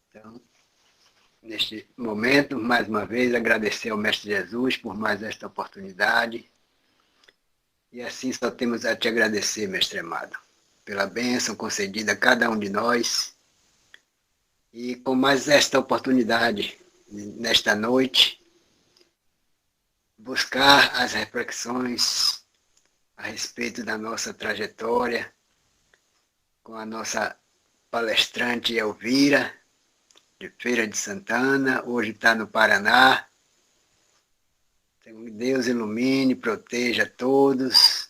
Então, neste momento, mais uma vez, agradecer ao Mestre Jesus por mais esta oportunidade. E assim só temos a te agradecer, Mestre amado, pela bênção concedida a cada um de nós. E com mais esta oportunidade, nesta noite, buscar as reflexões a respeito da nossa trajetória com a nossa palestrante Elvira, de Feira de Santana, hoje está no Paraná. Então, Deus ilumine, proteja todos.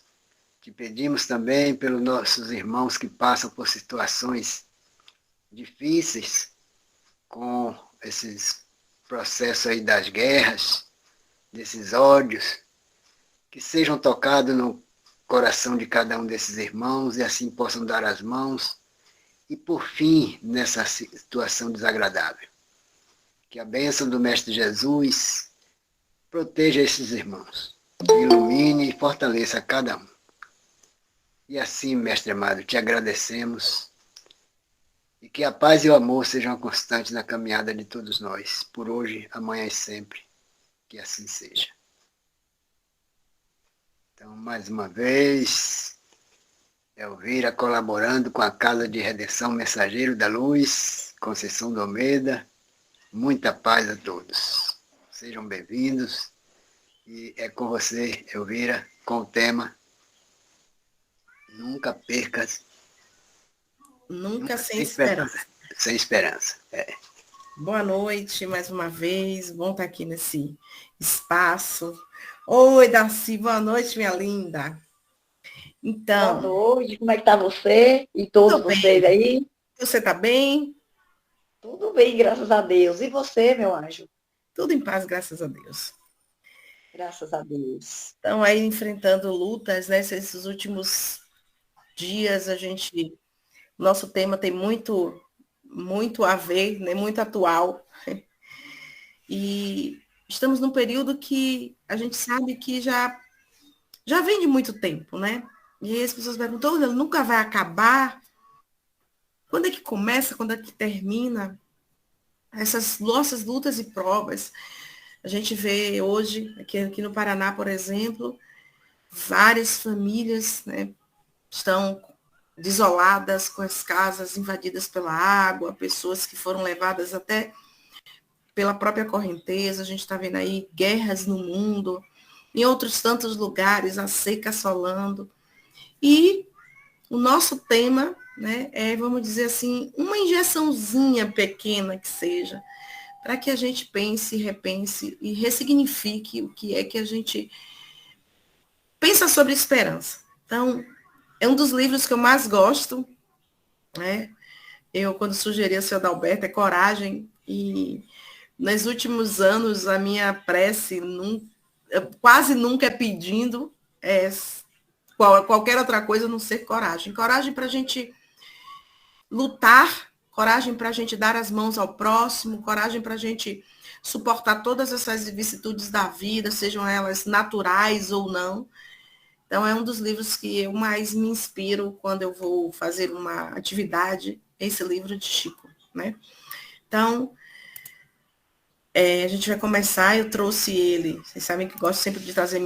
Te pedimos também pelos nossos irmãos que passam por situações difíceis com esses processos aí das guerras, desses ódios, que sejam tocados no coração de cada um desses irmãos e assim possam dar as mãos e por fim nessa situação desagradável. Que a bênção do Mestre Jesus proteja esses irmãos, ilumine e fortaleça cada um. E assim, Mestre amado, te agradecemos e que a paz e o amor sejam constantes na caminhada de todos nós, por hoje, amanhã e sempre. Que assim seja. Então, mais uma vez, Elvira colaborando com a Casa de Redenção Mensageiro da Luz, Conceição do Almeida. Muita paz a todos. Sejam bem-vindos. E é com você, Elvira, com o tema Nunca percas. Nunca sem esperança. Sem esperança. Boa noite, mais uma vez. Bom estar aqui nesse espaço. Oi, Darcy, boa noite, minha linda. Então. Boa noite, como é que está você e todos vocês aí? Você está bem? Tudo bem, graças a Deus. E você, meu anjo? Tudo em paz, graças a Deus. Graças a Deus. Então, aí enfrentando lutas, né? Esses últimos dias, nosso tema tem muito a ver, né? Muito atual. E estamos num período que a gente sabe que já vem de muito tempo, né? E aí as pessoas perguntam, nunca vai acabar? Quando é que começa? Quando é que termina? Essas nossas lutas e provas. A gente vê hoje, aqui no Paraná, por exemplo, várias famílias, né, estão desoladas, com as casas invadidas pela água, pessoas que foram levadas até pela própria correnteza. A gente está vendo aí guerras no mundo, em outros tantos lugares, a seca assolando. E o nosso tema, né, é, vamos dizer assim, uma injeçãozinha pequena que seja, para que a gente pense, repense e ressignifique o que é que a gente pensa sobre esperança. Então, é um dos livros que eu mais gosto, né? Eu, quando sugeri ao seu Adalberto, é Coragem, e nos últimos anos a minha prece quase nunca é pedindo qualquer outra coisa a não ser coragem. Coragem para a gente lutar, coragem para a gente dar as mãos ao próximo, coragem para a gente suportar todas essas vicissitudes da vida, sejam elas naturais ou não. Então, é um dos livros que eu mais me inspiro quando eu vou fazer uma atividade, esse livro de Chico, né? Então, a gente vai começar, eu trouxe ele, vocês sabem que eu gosto sempre de trazer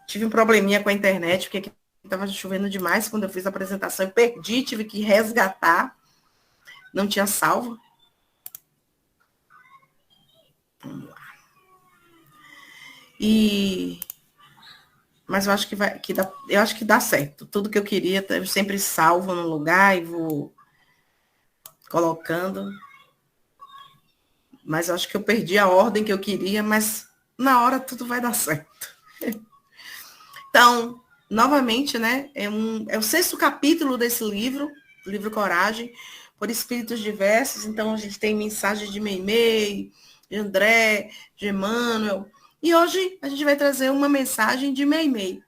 Tive um probleminha com a internet, porque aqui estava chovendo demais quando eu fiz a apresentação, eu perdi, tive que resgatar, não tinha salvo. Vamos lá. Mas eu acho eu acho que dá certo. Tudo que eu queria, eu sempre salvo no lugar e vou colocando. Mas eu acho que eu perdi a ordem que eu queria, mas na hora tudo vai dar certo. Então, novamente, né? É o 6º capítulo desse livro, o livro Coragem, por espíritos diversos. Então, a gente tem mensagens de Meimei, de André, de Emmanuel. E hoje a gente vai trazer uma mensagem de Meimei,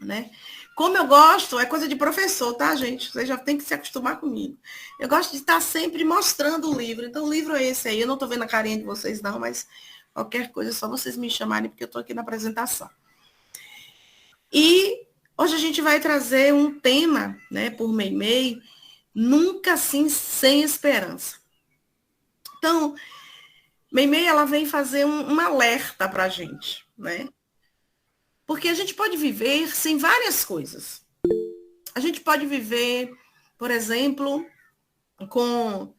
né? Como eu gosto, é coisa de professor, tá, gente? Vocês já tem que se acostumar comigo. Eu gosto de estar sempre mostrando o livro. Então, o livro é esse aí. Eu não estou vendo a carinha de vocês, não, mas qualquer coisa é só vocês me chamarem, porque eu estou aqui na apresentação. E hoje a gente vai trazer um tema, né, por Meimei, nunca assim sem esperança. Então, Meimei, ela vem fazer um alerta para a gente, né? Porque a gente pode viver sem várias coisas. A gente pode viver, por exemplo, com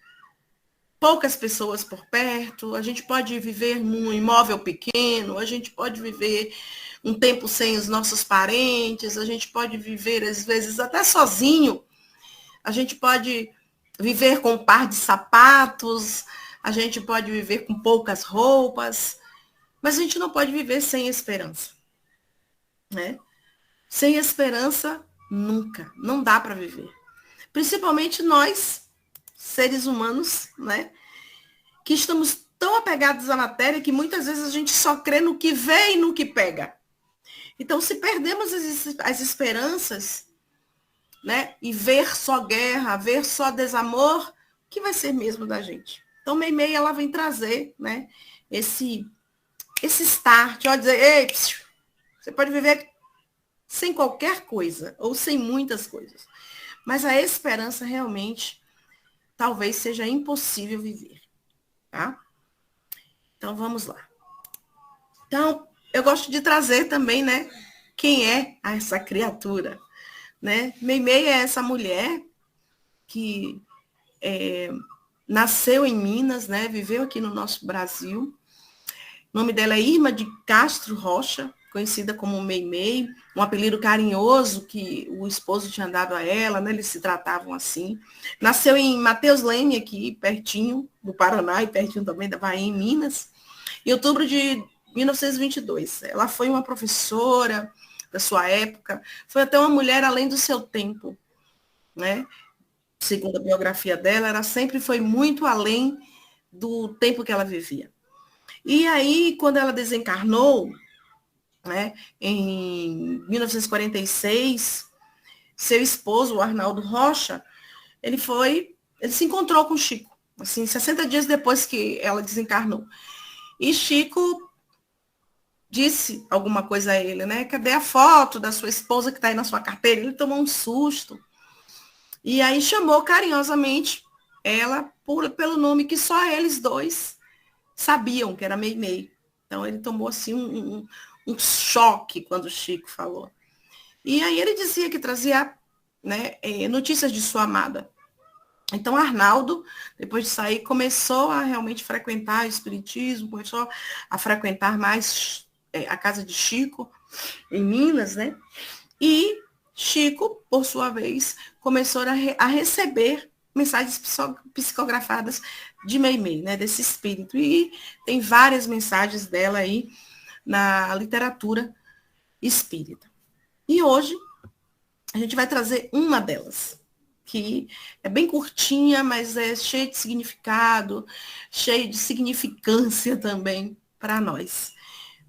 poucas pessoas por perto, a gente pode viver num imóvel pequeno, a gente pode viver um tempo sem os nossos parentes, a gente pode viver, às vezes, até sozinho, a gente pode viver com um par de sapatos, a gente pode viver com poucas roupas, mas a gente não pode viver sem esperança, né? Sem esperança, nunca, não dá para viver. Principalmente nós, seres humanos, né? Que estamos tão apegados à matéria que muitas vezes a gente só crê no que vê e no que pega. Então, se perdemos as esperanças, né, e ver só guerra, ver só desamor, o que vai ser mesmo da gente? Então, Meimei, ela vem trazer, né, esse start, ó, dizer, ei, você pode viver sem qualquer coisa, ou sem muitas coisas, mas a esperança realmente talvez seja impossível viver, tá? Então, vamos lá. Então, eu gosto de trazer também, né, quem é essa criatura, né? Meimei é essa mulher que nasceu em Minas, né, viveu aqui no nosso Brasil. O nome dela é Irma de Castro Rocha, conhecida como Meimei, um apelido carinhoso que o esposo tinha dado a ela, né, eles se tratavam assim. Nasceu em Mateus Leme, aqui pertinho do Paraná e pertinho também da Bahia, em Minas, em outubro de 1922. Ela foi uma professora da sua época, foi até uma mulher além do seu tempo, né? Segundo a biografia dela, ela sempre foi muito além do tempo que ela vivia. E aí, quando ela desencarnou, né, em 1946, seu esposo, o Arnaldo Rocha, ele se encontrou com Chico, assim, 60 dias depois que ela desencarnou. E Chico disse alguma coisa a ele, né? Cadê a foto da sua esposa que está aí na sua carteira? Ele tomou um susto. E aí chamou carinhosamente ela pelo nome que só eles dois sabiam, que era Meimei. Então ele tomou assim um choque quando o Chico falou. E aí ele dizia que trazia, né, notícias de sua amada. Então Arnaldo, depois de sair, começou a realmente frequentar o espiritismo, começou a frequentar mais a casa de Chico, em Minas, né? E Chico, por sua vez, começou a receber mensagens psicografadas de Meimei, né, desse espírito. E tem várias mensagens dela aí na literatura espírita. E hoje a gente vai trazer uma delas, que é bem curtinha, mas é cheia de significado, cheia de significância também para nós.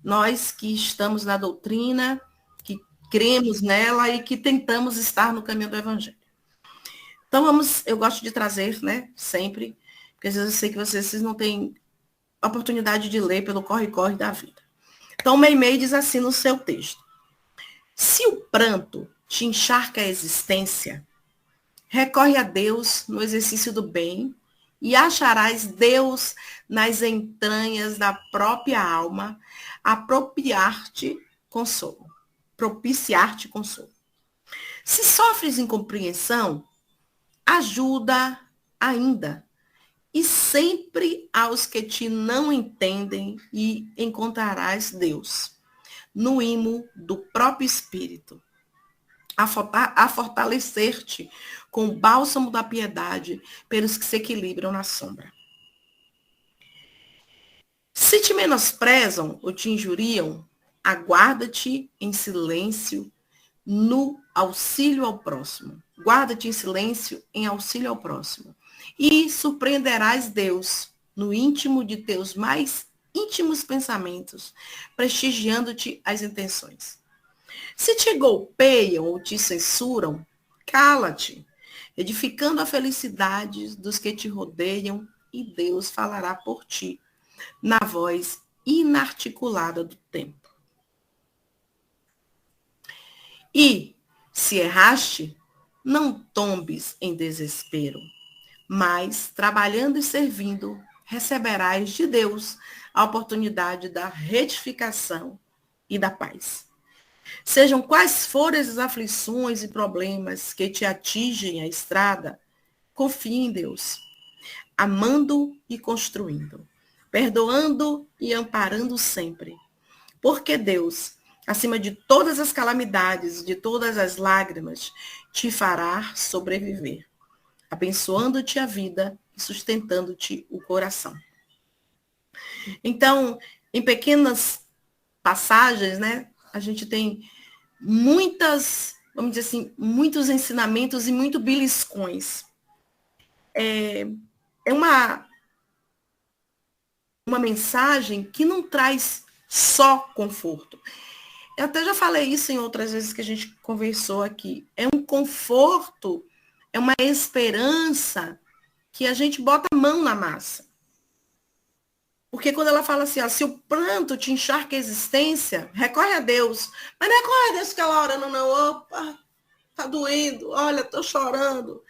Nós que estamos na doutrina, que cremos nela e que tentamos estar no caminho do Evangelho. Então, eu gosto de trazer, né, sempre, porque às vezes eu sei que vocês não têm oportunidade de ler pelo corre-corre da vida. Então, Meimei diz assim no seu texto: se o pranto te encharca a existência, recorre a Deus no exercício do bem e acharás Deus nas entranhas da própria alma, apropriar-te consolo, propiciar-te consolo. Se sofres incompreensão, ajuda ainda, e sempre aos que te não entendem e encontrarás Deus, no imo do próprio Espírito, a fortalecer-te com o bálsamo da piedade pelos que se equilibram na sombra. Se te menosprezam ou te injuriam, aguarda-te em silêncio no auxílio ao próximo. Guarda-te em silêncio em auxílio ao próximo. E surpreenderás Deus no íntimo de teus mais íntimos pensamentos, prestigiando-te as intenções. Se te golpeiam ou te censuram, cala-te, edificando a felicidade dos que te rodeiam, e Deus falará por ti, na voz inarticulada do tempo. E, se erraste, não tombes em desespero, mas, trabalhando e servindo, receberás de Deus a oportunidade da retificação e da paz. Sejam quais forem as aflições e problemas que te atingem a estrada, confie em Deus, amando e construindo, perdoando e amparando sempre. Porque Deus, acima de todas as calamidades, de todas as lágrimas, te fará sobreviver, abençoando-te a vida e sustentando-te o coração. Então, em pequenas passagens, né, a gente tem muitas, vamos dizer assim, muitos ensinamentos e muito beliscões. É uma mensagem que não traz só conforto. Eu até já falei isso em outras vezes que a gente conversou aqui. É um conforto, é uma esperança que a gente bota a mão na massa. Porque quando ela fala assim, ó, se o pranto te encharca a existência, recorre a Deus. Mas não recorre a Deus aquela hora, não. Opa, tá doendo, olha, tô chorando.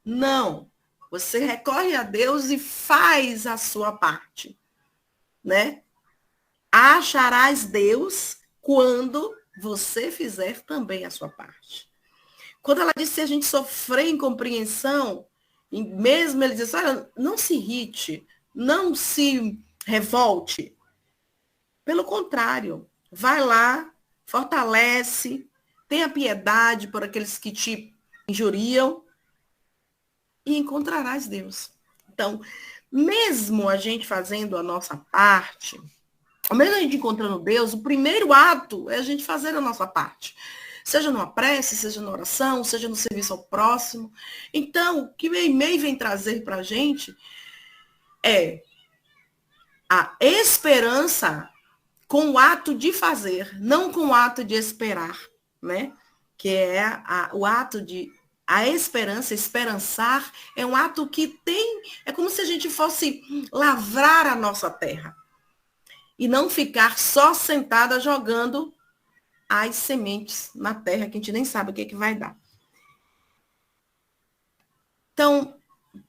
Não. Você recorre a Deus e faz a sua parte, né? Acharás Deus quando você fizer também a sua parte. Quando ela disse se a gente sofrer incompreensão, e mesmo ele diz, olha, não se irrite, não se revolte. Pelo contrário, vai lá, fortalece, tenha piedade por aqueles que te injuriam e encontrarás Deus. Então, mesmo a gente fazendo a nossa parte, ou mesmo a gente encontrando Deus, o primeiro ato é a gente fazer a nossa parte. Seja numa prece, seja na oração, seja no serviço ao próximo. Então, o que o e-mail vem trazer para a gente é a esperança com o ato de fazer, não com o ato de esperar, né? Que é o ato de... A esperança, esperançar, é um ato que tem... É como se a gente fosse lavrar a nossa terra. E não ficar só sentada jogando as sementes na terra, que a gente nem sabe o que vai dar. Então,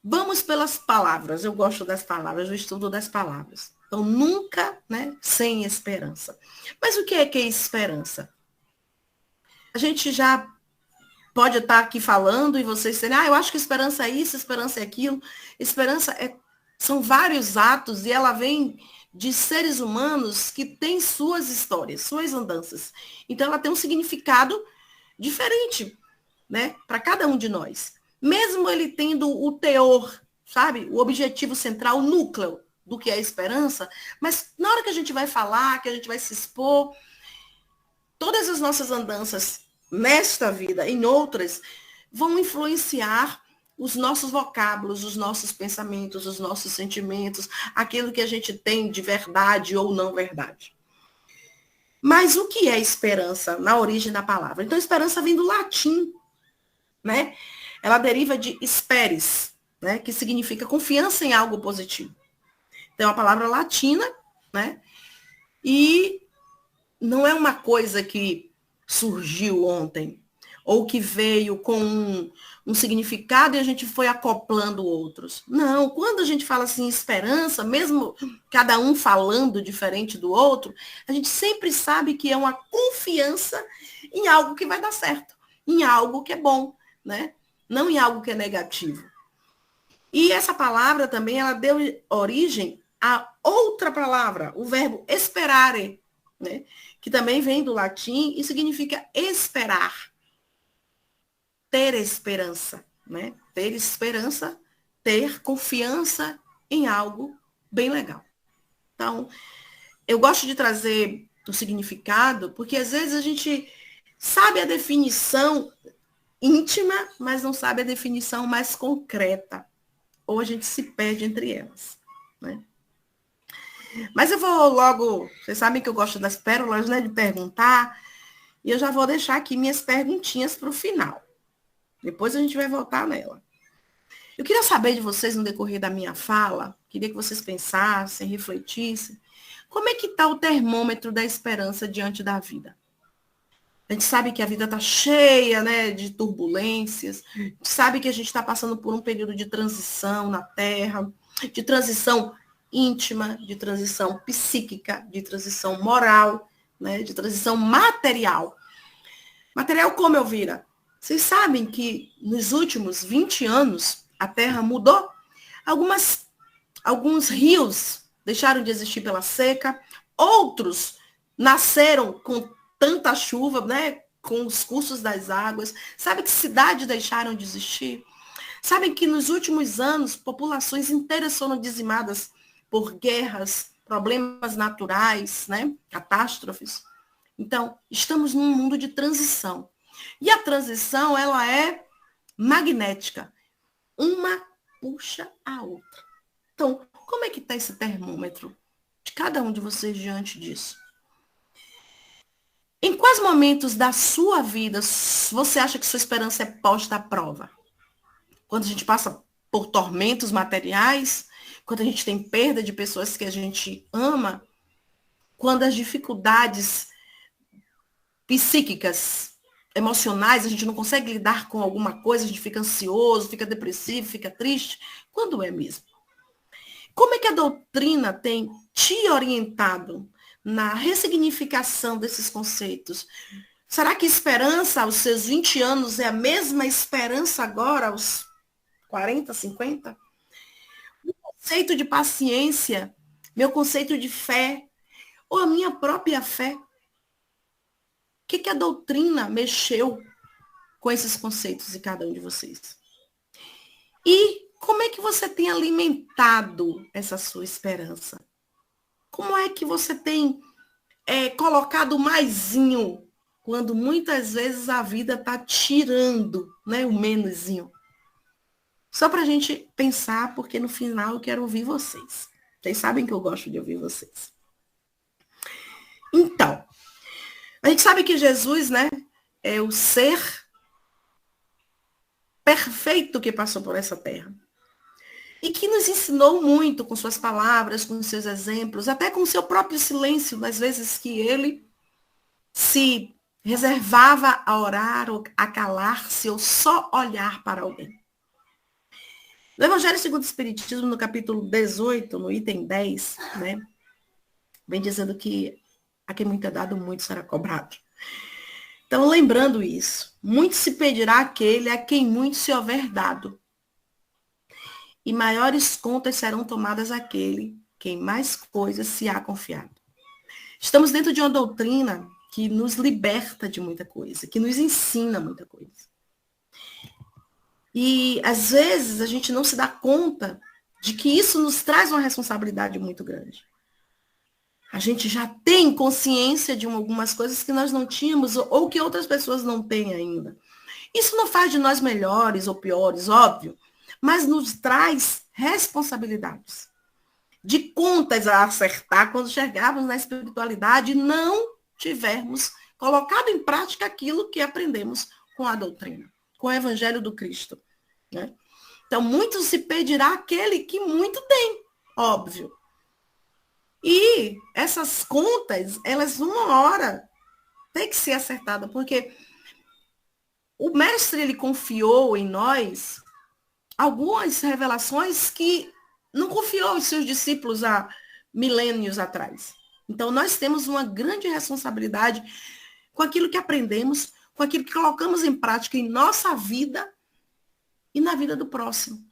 vamos pelas palavras. Eu gosto das palavras, eu estudo das palavras. Então, nunca, né, sem esperança. Mas o que é esperança? A gente já pode estar aqui falando e vocês serem, eu acho que esperança é isso, esperança é aquilo. Esperança são vários atos e ela vem de seres humanos que têm suas histórias, suas andanças. Então, ela tem um significado diferente, né, para cada um de nós. Mesmo ele tendo o teor, sabe, o objetivo central, o núcleo do que é a esperança, mas na hora que a gente vai falar, que a gente vai se expor, todas as nossas andanças nesta vida, em outras, vão influenciar os nossos vocábulos, os nossos pensamentos, os nossos sentimentos, aquilo que a gente tem de verdade ou não verdade. Mas o que é esperança na origem da palavra? Então, esperança vem do latim, né? Ela deriva de speres, né? Que significa confiança em algo positivo. Então, é uma palavra latina, né? E não é uma coisa que surgiu ontem, ou que veio com um significado e a gente foi acoplando outros. Não, quando a gente fala assim, esperança, mesmo cada um falando diferente do outro, a gente sempre sabe que é uma confiança em algo que vai dar certo, em algo que é bom, né? Não em algo que é negativo. E essa palavra também, ela deu origem a outra palavra, o verbo esperare, né? Que também vem do latim e significa esperar. Ter esperança, né? Ter esperança, ter confiança em algo bem legal. Então, eu gosto de trazer o significado, porque às vezes a gente sabe a definição íntima, mas não sabe a definição mais concreta. Ou a gente se perde entre elas, né? Mas eu vou logo, vocês sabem que eu gosto das pérolas, né, de perguntar, e eu já vou deixar aqui minhas perguntinhas para o final. Depois a gente vai voltar nela. Eu queria saber de vocês, no decorrer da minha fala, queria que vocês pensassem, refletissem, como é que está o termômetro da esperança diante da vida? A gente sabe que a vida está cheia, né, de turbulências, a gente sabe que a gente está passando por um período de transição na Terra, de transição íntima, de transição psíquica, de transição moral, né, de transição material. Material como, Elvira? Vocês sabem que nos últimos 20 anos a Terra mudou? Alguns rios deixaram de existir pela seca, outros nasceram com tanta chuva, né, com os cursos das águas. Sabe que cidades deixaram de existir? Sabem que nos últimos anos populações inteiras foram dizimadas por guerras, problemas naturais, né, catástrofes. Então, estamos num mundo de transição. E a transição, ela é magnética. Uma puxa a outra. Então, como é que está esse termômetro de cada um de vocês diante disso? Em quais momentos da sua vida você acha que sua esperança é posta à prova? Quando a gente passa por tormentos materiais, quando a gente tem perda de pessoas que a gente ama, quando as dificuldades psíquicas, emocionais, a gente não consegue lidar com alguma coisa, a gente fica ansioso, fica depressivo, fica triste. Quando é mesmo? Como é que a doutrina tem te orientado na ressignificação desses conceitos? Será que esperança aos seus 20 anos é a mesma esperança agora aos 40, 50? O conceito de paciência, meu conceito de fé, ou a minha própria fé? O que a doutrina mexeu com esses conceitos de cada um de vocês? E como é que você tem alimentado essa sua esperança? Como é que você tem colocado o maisinho quando muitas vezes a vida está tirando, né, o menosinho? Só para a gente pensar, porque no final eu quero ouvir vocês. Vocês sabem que eu gosto de ouvir vocês. Então, a gente sabe que Jesus, né, é o ser perfeito que passou por essa terra. E que nos ensinou muito com suas palavras, com seus exemplos, até com o seu próprio silêncio, nas vezes que ele se reservava a orar, ou a calar-se, ou só olhar para alguém. No Evangelho segundo o Espiritismo, no capítulo 18, no item 10, né, vem dizendo que a quem muito é dado, muito será cobrado. Então, lembrando isso, muito se pedirá àquele a quem muito se houver dado. E maiores contas serão tomadas àquele quem mais coisas se há confiado. Estamos dentro de uma doutrina que nos liberta de muita coisa, que nos ensina muita coisa. E, às vezes, a gente não se dá conta de que isso nos traz uma responsabilidade muito grande. A gente já tem consciência de algumas coisas que nós não tínhamos ou que outras pessoas não têm ainda. Isso não faz de nós melhores ou piores, óbvio, mas nos traz responsabilidades de contas a acertar quando chegarmos na espiritualidade e não tivermos colocado em prática aquilo que aprendemos com a doutrina, com o Evangelho do Cristo. Né? Então, muito se pedirá àquele que muito tem, óbvio. E essas contas, elas uma hora têm que ser acertadas, porque o mestre, ele confiou em nós algumas revelações que não confiou os seus discípulos há milênios atrás. Então, nós temos uma grande responsabilidade com aquilo que aprendemos, com aquilo que colocamos em prática em nossa vida e na vida do próximo.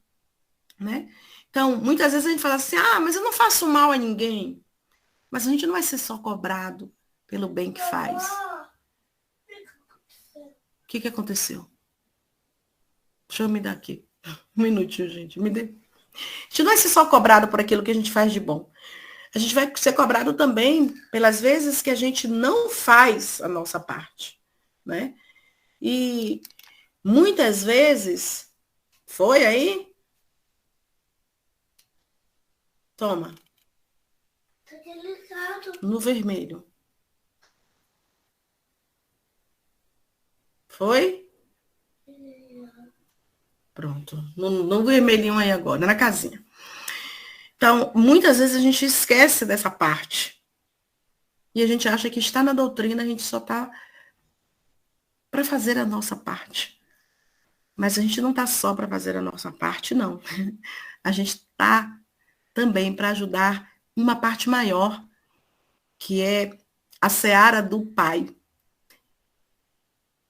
Né? Então, muitas vezes a gente fala assim, mas eu não faço mal a ninguém. Mas a gente não vai ser só cobrado pelo bem que faz. O que aconteceu? Deixa eu me dar aqui. Um minutinho, gente. Me dê. A gente não vai ser só cobrado por aquilo que a gente faz de bom. A gente vai ser cobrado também pelas vezes que a gente não faz a nossa parte. Né? E muitas vezes, foi aí? Toma. No vermelho. Foi? Pronto. No vermelhinho aí agora, na casinha. Então, muitas vezes a gente esquece dessa parte. E a gente acha que está na doutrina, a gente só está para fazer a nossa parte. Mas a gente não está só para fazer a nossa parte, não. A gente está também para ajudar uma parte maior, que é a seara do Pai.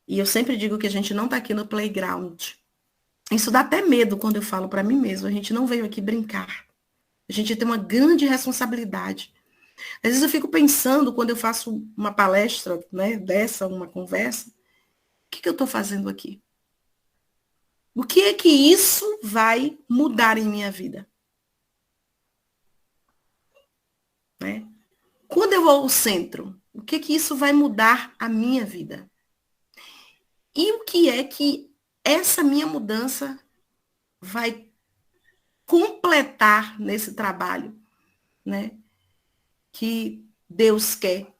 E eu sempre digo que a gente não está aqui no playground. Isso dá até medo quando eu falo para mim mesma. A gente não veio aqui brincar. A gente tem uma grande responsabilidade. Às vezes eu fico pensando, quando eu faço uma palestra, né, uma conversa, o que eu estou fazendo aqui? O que é que isso vai mudar em minha vida? Né? Quando eu vou ao centro, o que é que isso vai mudar a minha vida? E o que é que essa minha mudança vai completar nesse trabalho, né? Que Deus quer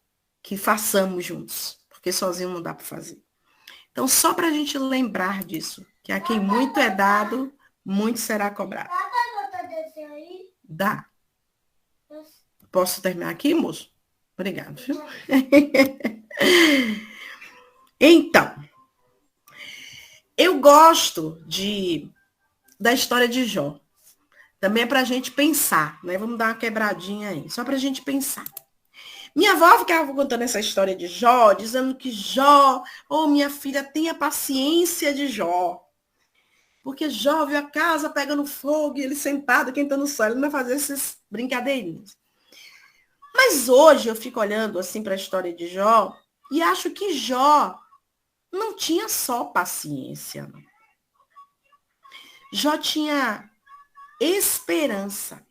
que façamos juntos, porque sozinho não dá para fazer. Então, só para a gente lembrar disso, que a quem muito é dado, muito será cobrado. Dá. Posso terminar aqui, moço? Obrigado. Viu? Então, eu gosto da história de Jó. Também é para a gente pensar, né? Vamos dar uma quebradinha aí, só para a gente pensar. Minha avó ficava contando essa história de Jó, dizendo que Jó, minha filha, tenha paciência de Jó. Porque Jó viu a casa pegando fogo e ele sentado, quentando o sol. Ele não vai fazer essas brincadeirinhas. Mas hoje eu fico olhando assim para a história de Jó e acho que Jó não tinha só paciência. Não. Jó tinha esperança.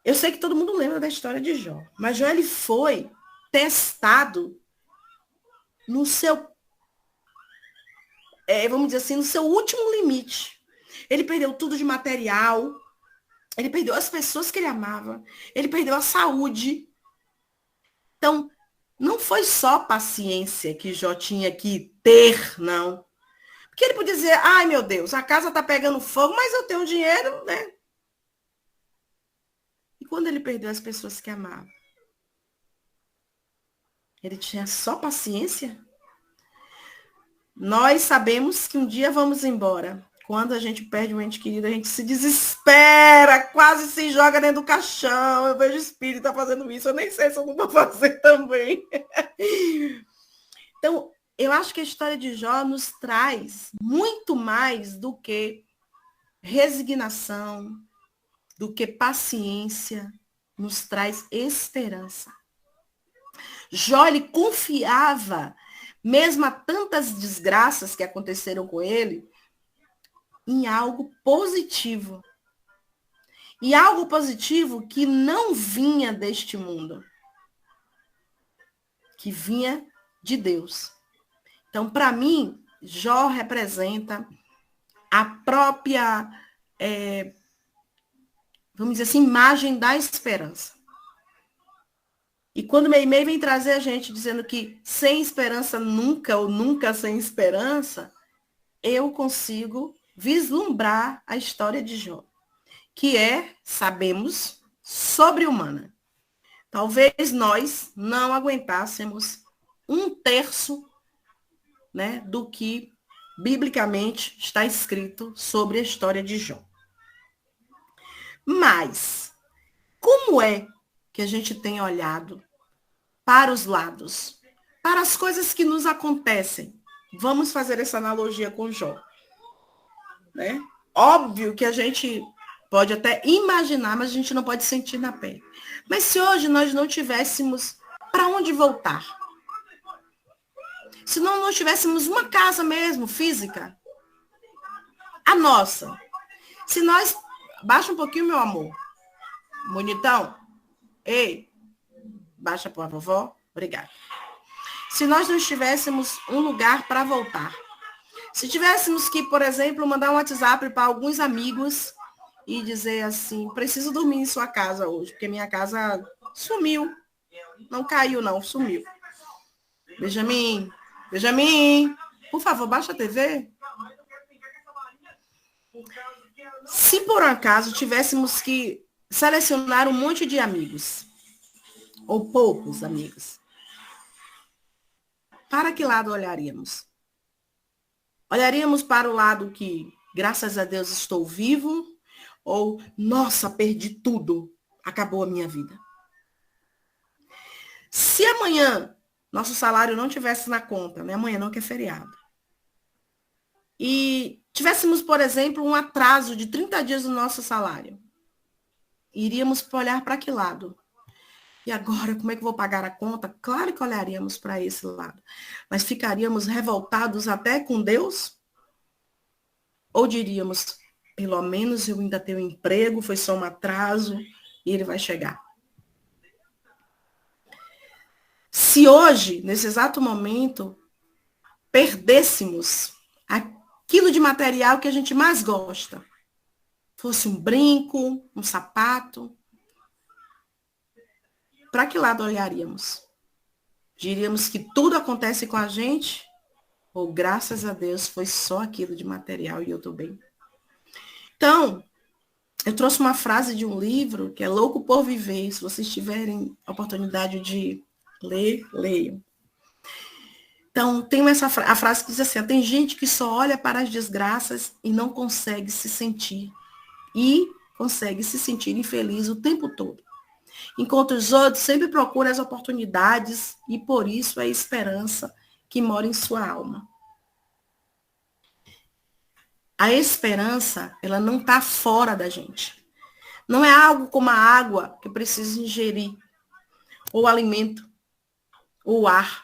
Eu sei que todo mundo lembra da história de Jó, mas Jó ele foi testado no seu, vamos dizer assim, no seu último limite. Ele perdeu tudo de material, ele perdeu as pessoas que ele amava, ele perdeu a saúde. Então, não foi só paciência que Jó tinha que ter, não. Porque ele podia dizer, ai meu Deus, a casa está pegando fogo, mas eu tenho dinheiro, né? E quando ele perdeu as pessoas que amava? Ele tinha só paciência? Nós sabemos que um dia vamos embora. Quando a gente perde um ente querido, a gente se desespera, quase se joga dentro do caixão. Eu vejo o espírito fazendo isso, eu nem sei se eu não vou fazer também. Então, eu acho que a história de Jó nos traz muito mais do que resignação, do que paciência, nos traz esperança. Jó, ele confiava, mesmo a tantas desgraças que aconteceram com ele, em algo positivo. E algo positivo que não vinha deste mundo, que vinha de Deus. Então, para mim, Jó representa a própria, vamos dizer assim, imagem da esperança. E quando o Meimei vem trazer a gente dizendo que sem esperança nunca, ou nunca sem esperança, eu consigo vislumbrar a história de Jó, que é, sabemos, sobre-humana. Talvez nós não aguentássemos 1/3, né, do que biblicamente está escrito sobre a história de Jó. Mas, como é que a gente tem olhado para os lados, para as coisas que nos acontecem? Vamos fazer essa analogia com Jó. Né? Óbvio que a gente pode até imaginar, mas a gente não pode sentir na pele. Mas se hoje nós não tivéssemos para onde voltar, se não tivéssemos uma casa mesmo, física, a nossa, se nós... Baixa um pouquinho, meu amor. Bonitão. Ei, baixa para a vovó. Obrigada. Se nós não tivéssemos um lugar para voltar, se tivéssemos que, por exemplo, mandar um WhatsApp para alguns amigos e dizer assim, preciso dormir em sua casa hoje, porque minha casa sumiu. Não caiu, não, sumiu. Benjamin, por favor, baixa a TV. Se por acaso tivéssemos que selecionar um monte de amigos, ou poucos amigos, para que lado olharíamos? Olharíamos para o lado que, graças a Deus, estou vivo? Ou, nossa, perdi tudo, acabou a minha vida. Se amanhã nosso salário não tivesse na conta, né? Amanhã não que é feriado, e tivéssemos, por exemplo, um atraso de 30 dias no nosso salário, iríamos olhar para que lado? E agora, como é que eu vou pagar a conta? Claro que olharíamos para esse lado. Mas ficaríamos revoltados até com Deus? Ou diríamos, pelo menos eu ainda tenho emprego, foi só um atraso e ele vai chegar. Se hoje, nesse exato momento, perdêssemos aquilo de material que a gente mais gosta, fosse um brinco, um sapato, para que lado olharíamos? Diríamos que tudo acontece com a gente? Ou graças a Deus foi só aquilo de material e eu estou bem? Então, eu trouxe uma frase de um livro que é Louco por Viver. Se vocês tiverem a oportunidade de ler, leiam. Então, tem a frase que diz assim, tem gente que só olha para as desgraças e não consegue se sentir. E consegue se sentir infeliz o tempo todo. Enquanto os outros sempre procuram as oportunidades e por isso a esperança que mora em sua alma. A esperança, ela não está fora da gente. Não é algo como a água que eu preciso ingerir, ou alimento, ou ar.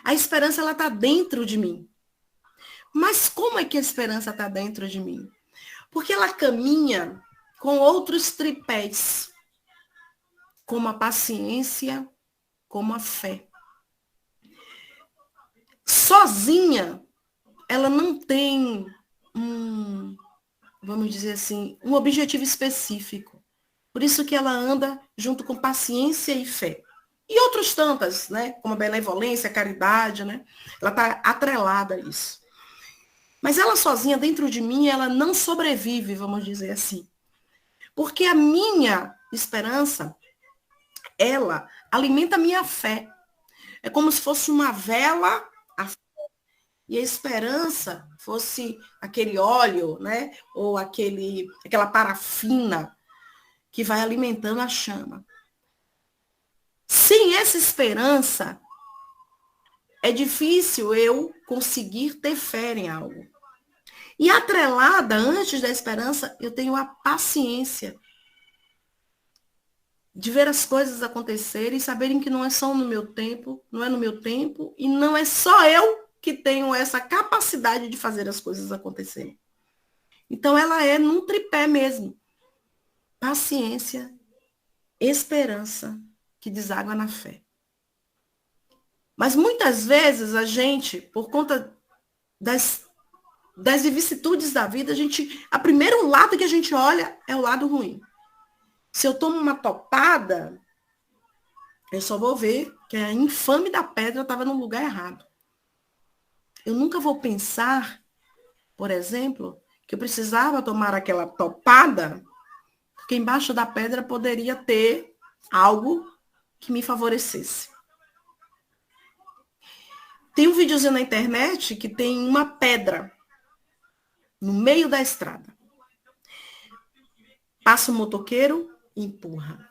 A esperança, ela está dentro de mim. Mas como é que a esperança está dentro de mim? Porque ela caminha com outros tripés, como a paciência, como a fé. Sozinha, ela não tem vamos dizer assim, um objetivo específico. Por isso que ela anda junto com paciência e fé. E outras tantas, né? Como a benevolência, a caridade, né? Ela está atrelada a isso. Mas ela sozinha, dentro de mim, ela não sobrevive, vamos dizer assim. Porque a minha esperança, ela alimenta a minha fé. É como se fosse uma vela, e a esperança fosse aquele óleo, né? Ou aquela parafina que vai alimentando a chama. Sem essa esperança, é difícil eu conseguir ter fé em algo. E atrelada, antes da esperança, eu tenho a paciência de ver as coisas acontecerem e saberem que não é só no meu tempo, não é no meu tempo, e não é só eu que tenho essa capacidade de fazer as coisas acontecerem. Então, ela é num tripé mesmo. Paciência, esperança, que deságua na fé. Mas muitas vezes a gente, por conta das vicissitudes da vida, a primeiro lado que a gente olha é o lado ruim. Se eu tomo uma topada, eu só vou ver que a infame da pedra estava no lugar errado. Eu nunca vou pensar, por exemplo, que eu precisava tomar aquela topada, porque embaixo da pedra poderia ter algo que me favorecesse. Tem um videozinho na internet que tem uma pedra no meio da estrada. Passa um motoqueiro, empurra.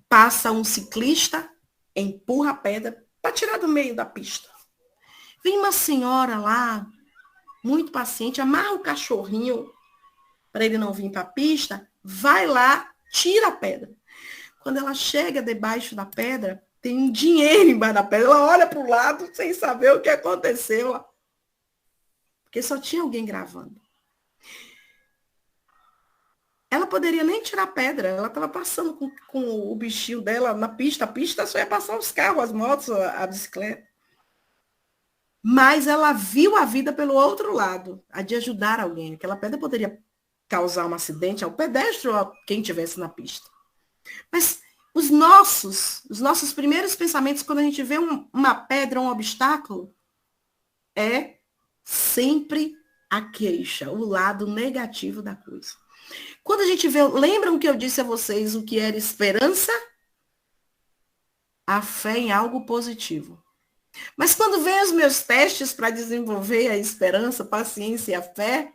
Passa um ciclista, empurra a pedra para tirar do meio da pista. Vem uma senhora lá, muito paciente, amarra o cachorrinho para ele não vir para a pista, vai lá, tira a pedra. Quando ela chega debaixo da pedra, tem um dinheiro embaixo da pedra. Ela olha para o lado sem saber o que aconteceu. Porque só tinha alguém gravando. Ela poderia nem tirar a pedra. Ela estava passando com o bichinho dela na pista. A pista só ia passar os carros, as motos, a bicicleta. Mas ela viu a vida pelo outro lado, a de ajudar alguém. Aquela pedra poderia causar um acidente ao pedestre ou a quem estivesse na pista. Mas os nossos primeiros pensamentos, quando a gente vê uma pedra, um obstáculo, é sempre a queixa, o lado negativo da coisa. Quando a gente vê, lembram que eu disse a vocês o que era esperança? A fé em algo positivo. Mas quando vem os meus testes para desenvolver a esperança, a paciência e a fé,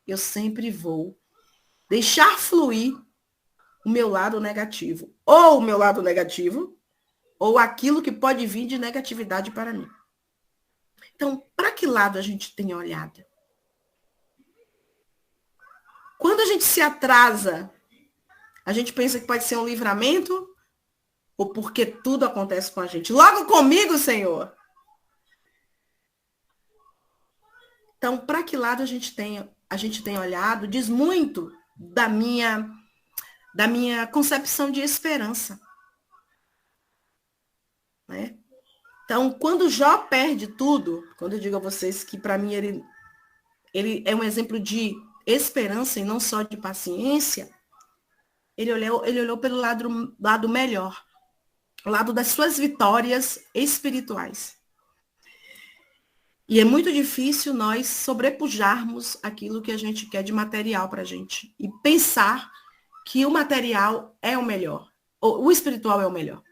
eu sempre vou deixar fluir o meu lado negativo. Ou o meu lado negativo, ou aquilo que pode vir de negatividade para mim. Então, para que lado a gente tem olhado? Quando a gente se atrasa, a gente pensa que pode ser um livramento, ou porque tudo acontece com a gente. Logo comigo, Senhor! Então, para que lado a gente tem olhado, diz muito da minha concepção de esperança. Né? Então, quando Jó perde tudo, quando eu digo a vocês que para mim ele é um exemplo de esperança e não só de paciência, ele olhou pelo lado melhor, o lado das suas vitórias espirituais. E é muito difícil nós sobrepujarmos aquilo que a gente quer de material para a gente e pensar que o material é o melhor, ou o espiritual é o melhor.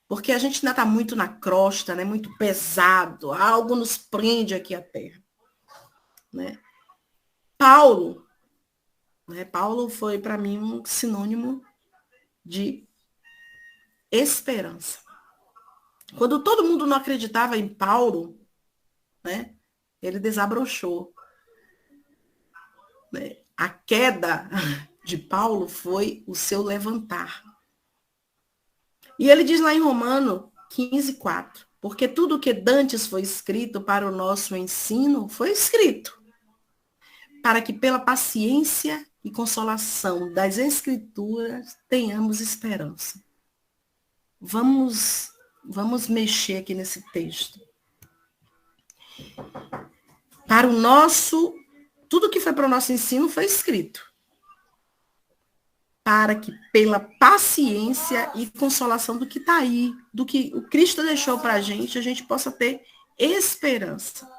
Porque a gente ainda está muito na crosta, né? Muito pesado, algo nos prende aqui à terra. Né? Paulo foi para mim um sinônimo de esperança. Quando todo mundo não acreditava em Paulo, né? Ele desabrochou. Né? A queda de Paulo foi o seu levantar. E ele diz lá em Romano 15:4, porque tudo que dantes foi escrito para o nosso ensino foi escrito, para que pela paciência e consolação das Escrituras tenhamos esperança. Vamos mexer aqui nesse texto. Tudo que foi para o nosso ensino foi escrito. Para que pela paciência e consolação do que está aí, do que o Cristo deixou para a gente possa ter esperança.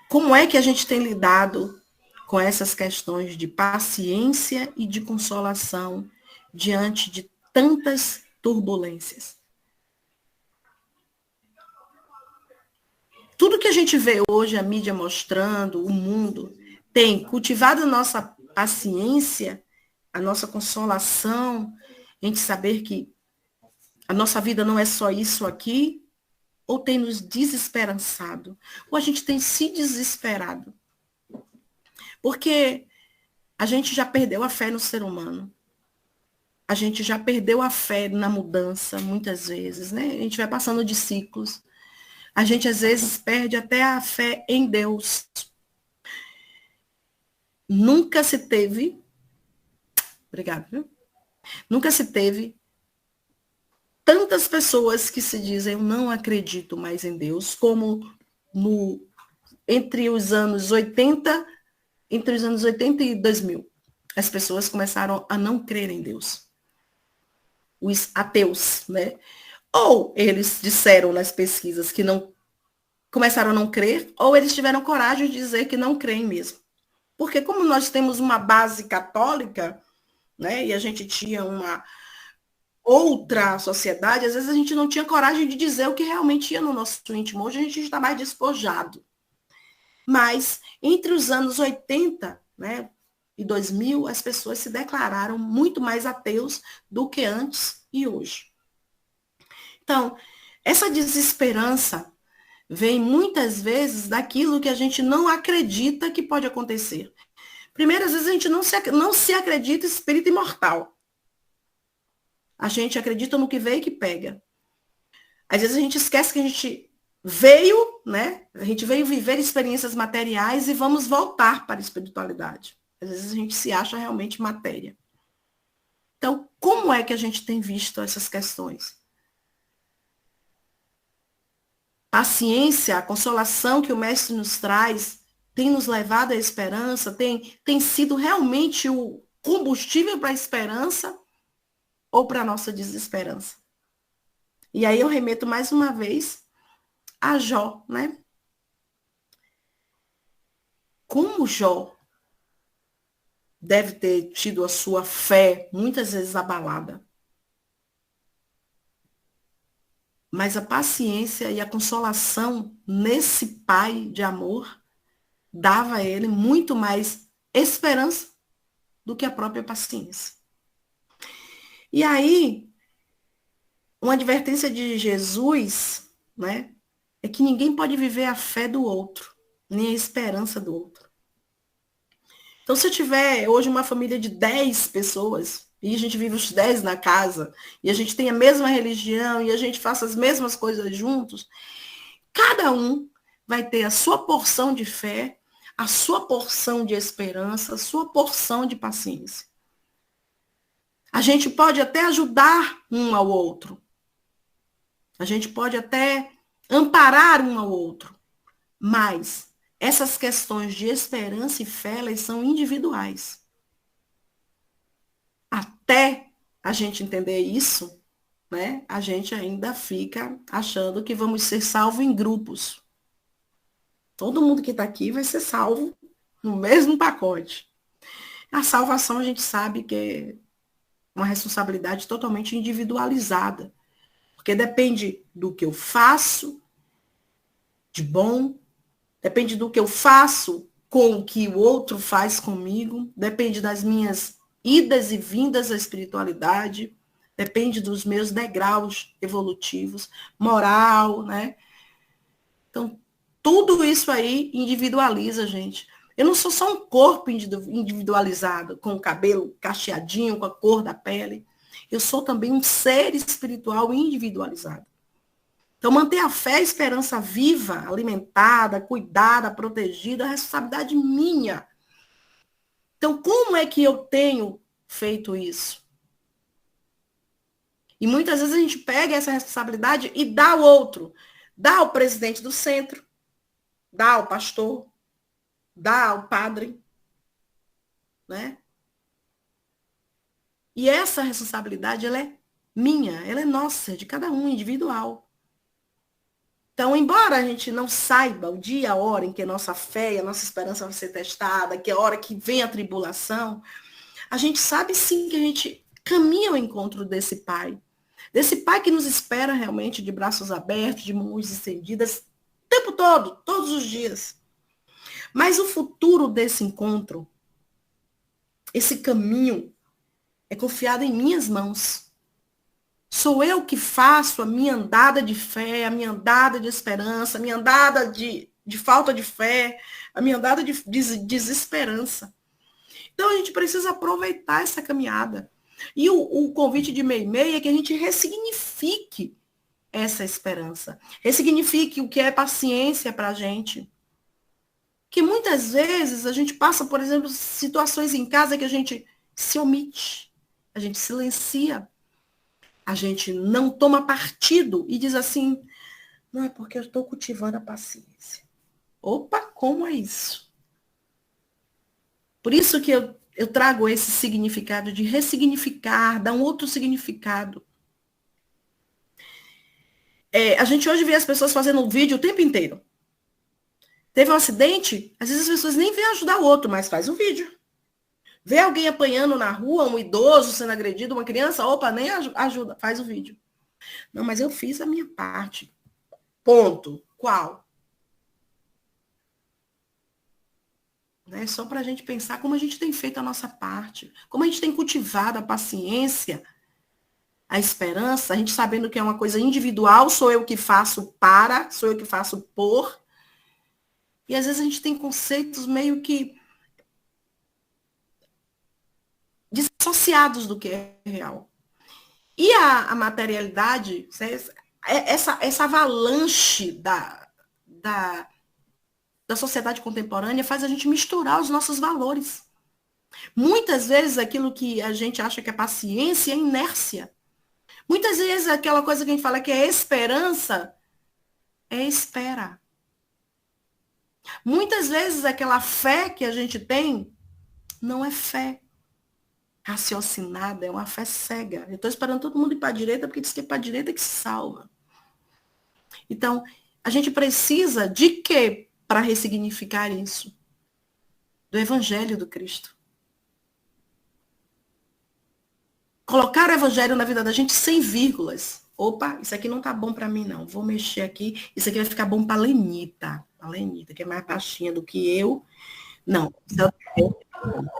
Como é que a gente tem lidado com essas questões de paciência e de consolação diante de tantas turbulências? Tudo que a gente vê hoje, a mídia mostrando, o mundo, tem cultivado a nossa paciência, a nossa consolação, a gente saber que a nossa vida não é só isso aqui, ou tem nos desesperançado, ou a gente tem se desesperado. Porque a gente já perdeu a fé no ser humano. A gente já perdeu a fé na mudança, muitas vezes, né? A gente vai passando de ciclos. A gente, às vezes, perde até a fé em Deus. Nunca se teve, obrigada, viu? Nunca se teve tantas pessoas que se dizem, eu não acredito mais em Deus, como entre os anos 80 e 2000. As pessoas começaram a não crer em Deus. Os ateus, né? Ou eles disseram nas pesquisas que não começaram a não crer, ou eles tiveram coragem de dizer que não creem mesmo. Porque como nós temos uma base católica, né, e a gente tinha uma outra sociedade, às vezes a gente não tinha coragem de dizer o que realmente ia no nosso íntimo. Hoje a gente está mais despojado. Mas entre os anos 80, né, e 2000, as pessoas se declararam muito mais ateus do que antes e hoje. Então, essa desesperança vem muitas vezes daquilo que a gente não acredita que pode acontecer. Primeiro, às vezes a gente não se acredita espírito imortal. A gente acredita no que veio e que pega. Às vezes a gente esquece que a gente veio, né? A gente veio viver experiências materiais e vamos voltar para a espiritualidade. Às vezes a gente se acha realmente matéria. Então, como é que a gente tem visto essas questões? Paciência, a consolação que o Mestre nos traz, tem nos levado à esperança, tem sido realmente o combustível para a esperança ou para a nossa desesperança? E aí eu remeto mais uma vez a Jó, né? Como Jó deve ter tido a sua fé muitas vezes abalada. Mas a paciência e a consolação nesse pai de amor dava a ele muito mais esperança do que a própria paciência. E aí, uma advertência de Jesus, né, é que ninguém pode viver a fé do outro, nem a esperança do outro. Então, se eu tiver hoje uma família de 10 pessoas, e a gente vive os 10 na casa, e a gente tem a mesma religião, e a gente faça as mesmas coisas juntos, cada um vai ter a sua porção de fé, a sua porção de esperança, a sua porção de paciência. A gente pode até ajudar um ao outro. A gente pode até amparar um ao outro. Mas essas questões de esperança e fé, elas são individuais. Até a gente entender isso, né, a gente ainda fica achando que vamos ser salvos em grupos. Todo mundo que está aqui vai ser salvo no mesmo pacote. A salvação a gente sabe que é uma responsabilidade totalmente individualizada, porque depende do que eu faço de bom, depende do que eu faço com o que o outro faz comigo, depende das minhas idas e vindas à espiritualidade, depende dos meus degraus evolutivos, moral, né? Então, tudo isso aí individualiza a gente. Eu não sou só um corpo individualizado, com o cabelo cacheadinho, com a cor da pele. Eu sou também um ser espiritual individualizado. Então, manter a fé e a esperança viva, alimentada, cuidada, protegida, é responsabilidade minha. Então, como é que eu tenho feito isso? E muitas vezes a gente pega essa responsabilidade e dá ao outro. Dá ao presidente do centro, dá ao pastor, dá ao padre, né? E essa responsabilidade, ela é minha, ela é nossa, é de cada um, individual. Então, embora a gente não saiba o dia, a hora em que a nossa fé e a nossa esperança vai ser testada, que é a hora que vem a tribulação, a gente sabe sim que a gente caminha ao encontro desse Pai que nos espera realmente de braços abertos, de mãos estendidas, o tempo todo, todos os dias. Mas o futuro desse encontro, esse caminho, é confiado em minhas mãos. Sou eu que faço a minha andada de fé, a minha andada de esperança, a minha andada de falta de fé, a minha andada de desesperança. Então, a gente precisa aproveitar essa caminhada. E o convite de Meimei é que a gente ressignifique essa esperança. Ressignifique o que é paciência para a gente. Que muitas vezes a gente passa, por exemplo, situações em casa que a gente se omite, a gente silencia, a gente não toma partido e diz assim, não, é porque eu estou cultivando a paciência. Opa, como é isso? Por isso que eu trago esse significado de ressignificar, dar um outro significado. A gente hoje vê as pessoas fazendo vídeo o tempo inteiro. Teve um acidente, às vezes as pessoas nem vêm ajudar o outro, mas faz o vídeo. Vê alguém apanhando na rua, um idoso sendo agredido, uma criança, opa, nem ajuda, faz o vídeo. Não, mas eu fiz a minha parte. Ponto. Qual? Né? Só para a gente pensar como a gente tem feito a nossa parte, como a gente tem cultivado a paciência, a esperança, a gente sabendo que é uma coisa individual, sou eu que faço para, sou eu que faço por. E às vezes a gente tem conceitos meio que dissociados do que é real. E a materialidade, essa avalanche da sociedade contemporânea faz a gente misturar os nossos valores. Muitas vezes aquilo que a gente acha que é paciência é inércia. Muitas vezes aquela coisa que a gente fala que é esperança é espera. Muitas vezes aquela fé que a gente tem não é fé raciocinada, é uma fé cega. Eu estou esperando todo mundo ir para a direita porque diz que é para a direita que se salva. Então, a gente precisa de quê para ressignificar isso? Do Evangelho do Cristo. Colocar o Evangelho na vida da gente sem vírgulas. opa, isso aqui não tá bom para mim, não. Vou mexer aqui. Isso aqui vai ficar bom para Lenita. A Lenita, que é mais baixinha do que eu. Não.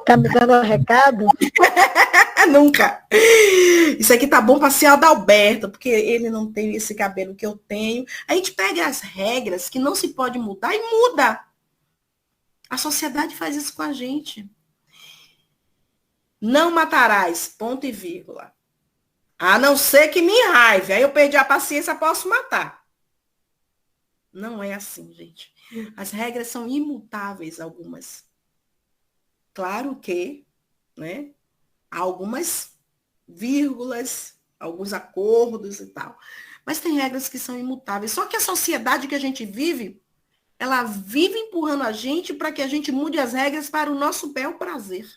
Tá me dando um recado? Nunca. Isso aqui tá bom para ser Adalberto, porque ele não tem esse cabelo que eu tenho. A gente pega as regras que não se pode mudar e muda. A sociedade faz isso com a gente. Não matarás, ponto e vírgula. A não ser que me enraive. Aí eu perdi a paciência, posso matar. Não é assim, gente. As regras são imutáveis, algumas. Claro que, né, há algumas vírgulas, alguns acordos e tal. Mas tem regras que são imutáveis. Só que a sociedade que a gente vive, ela vive empurrando a gente para que a gente mude as regras para o nosso bel prazer.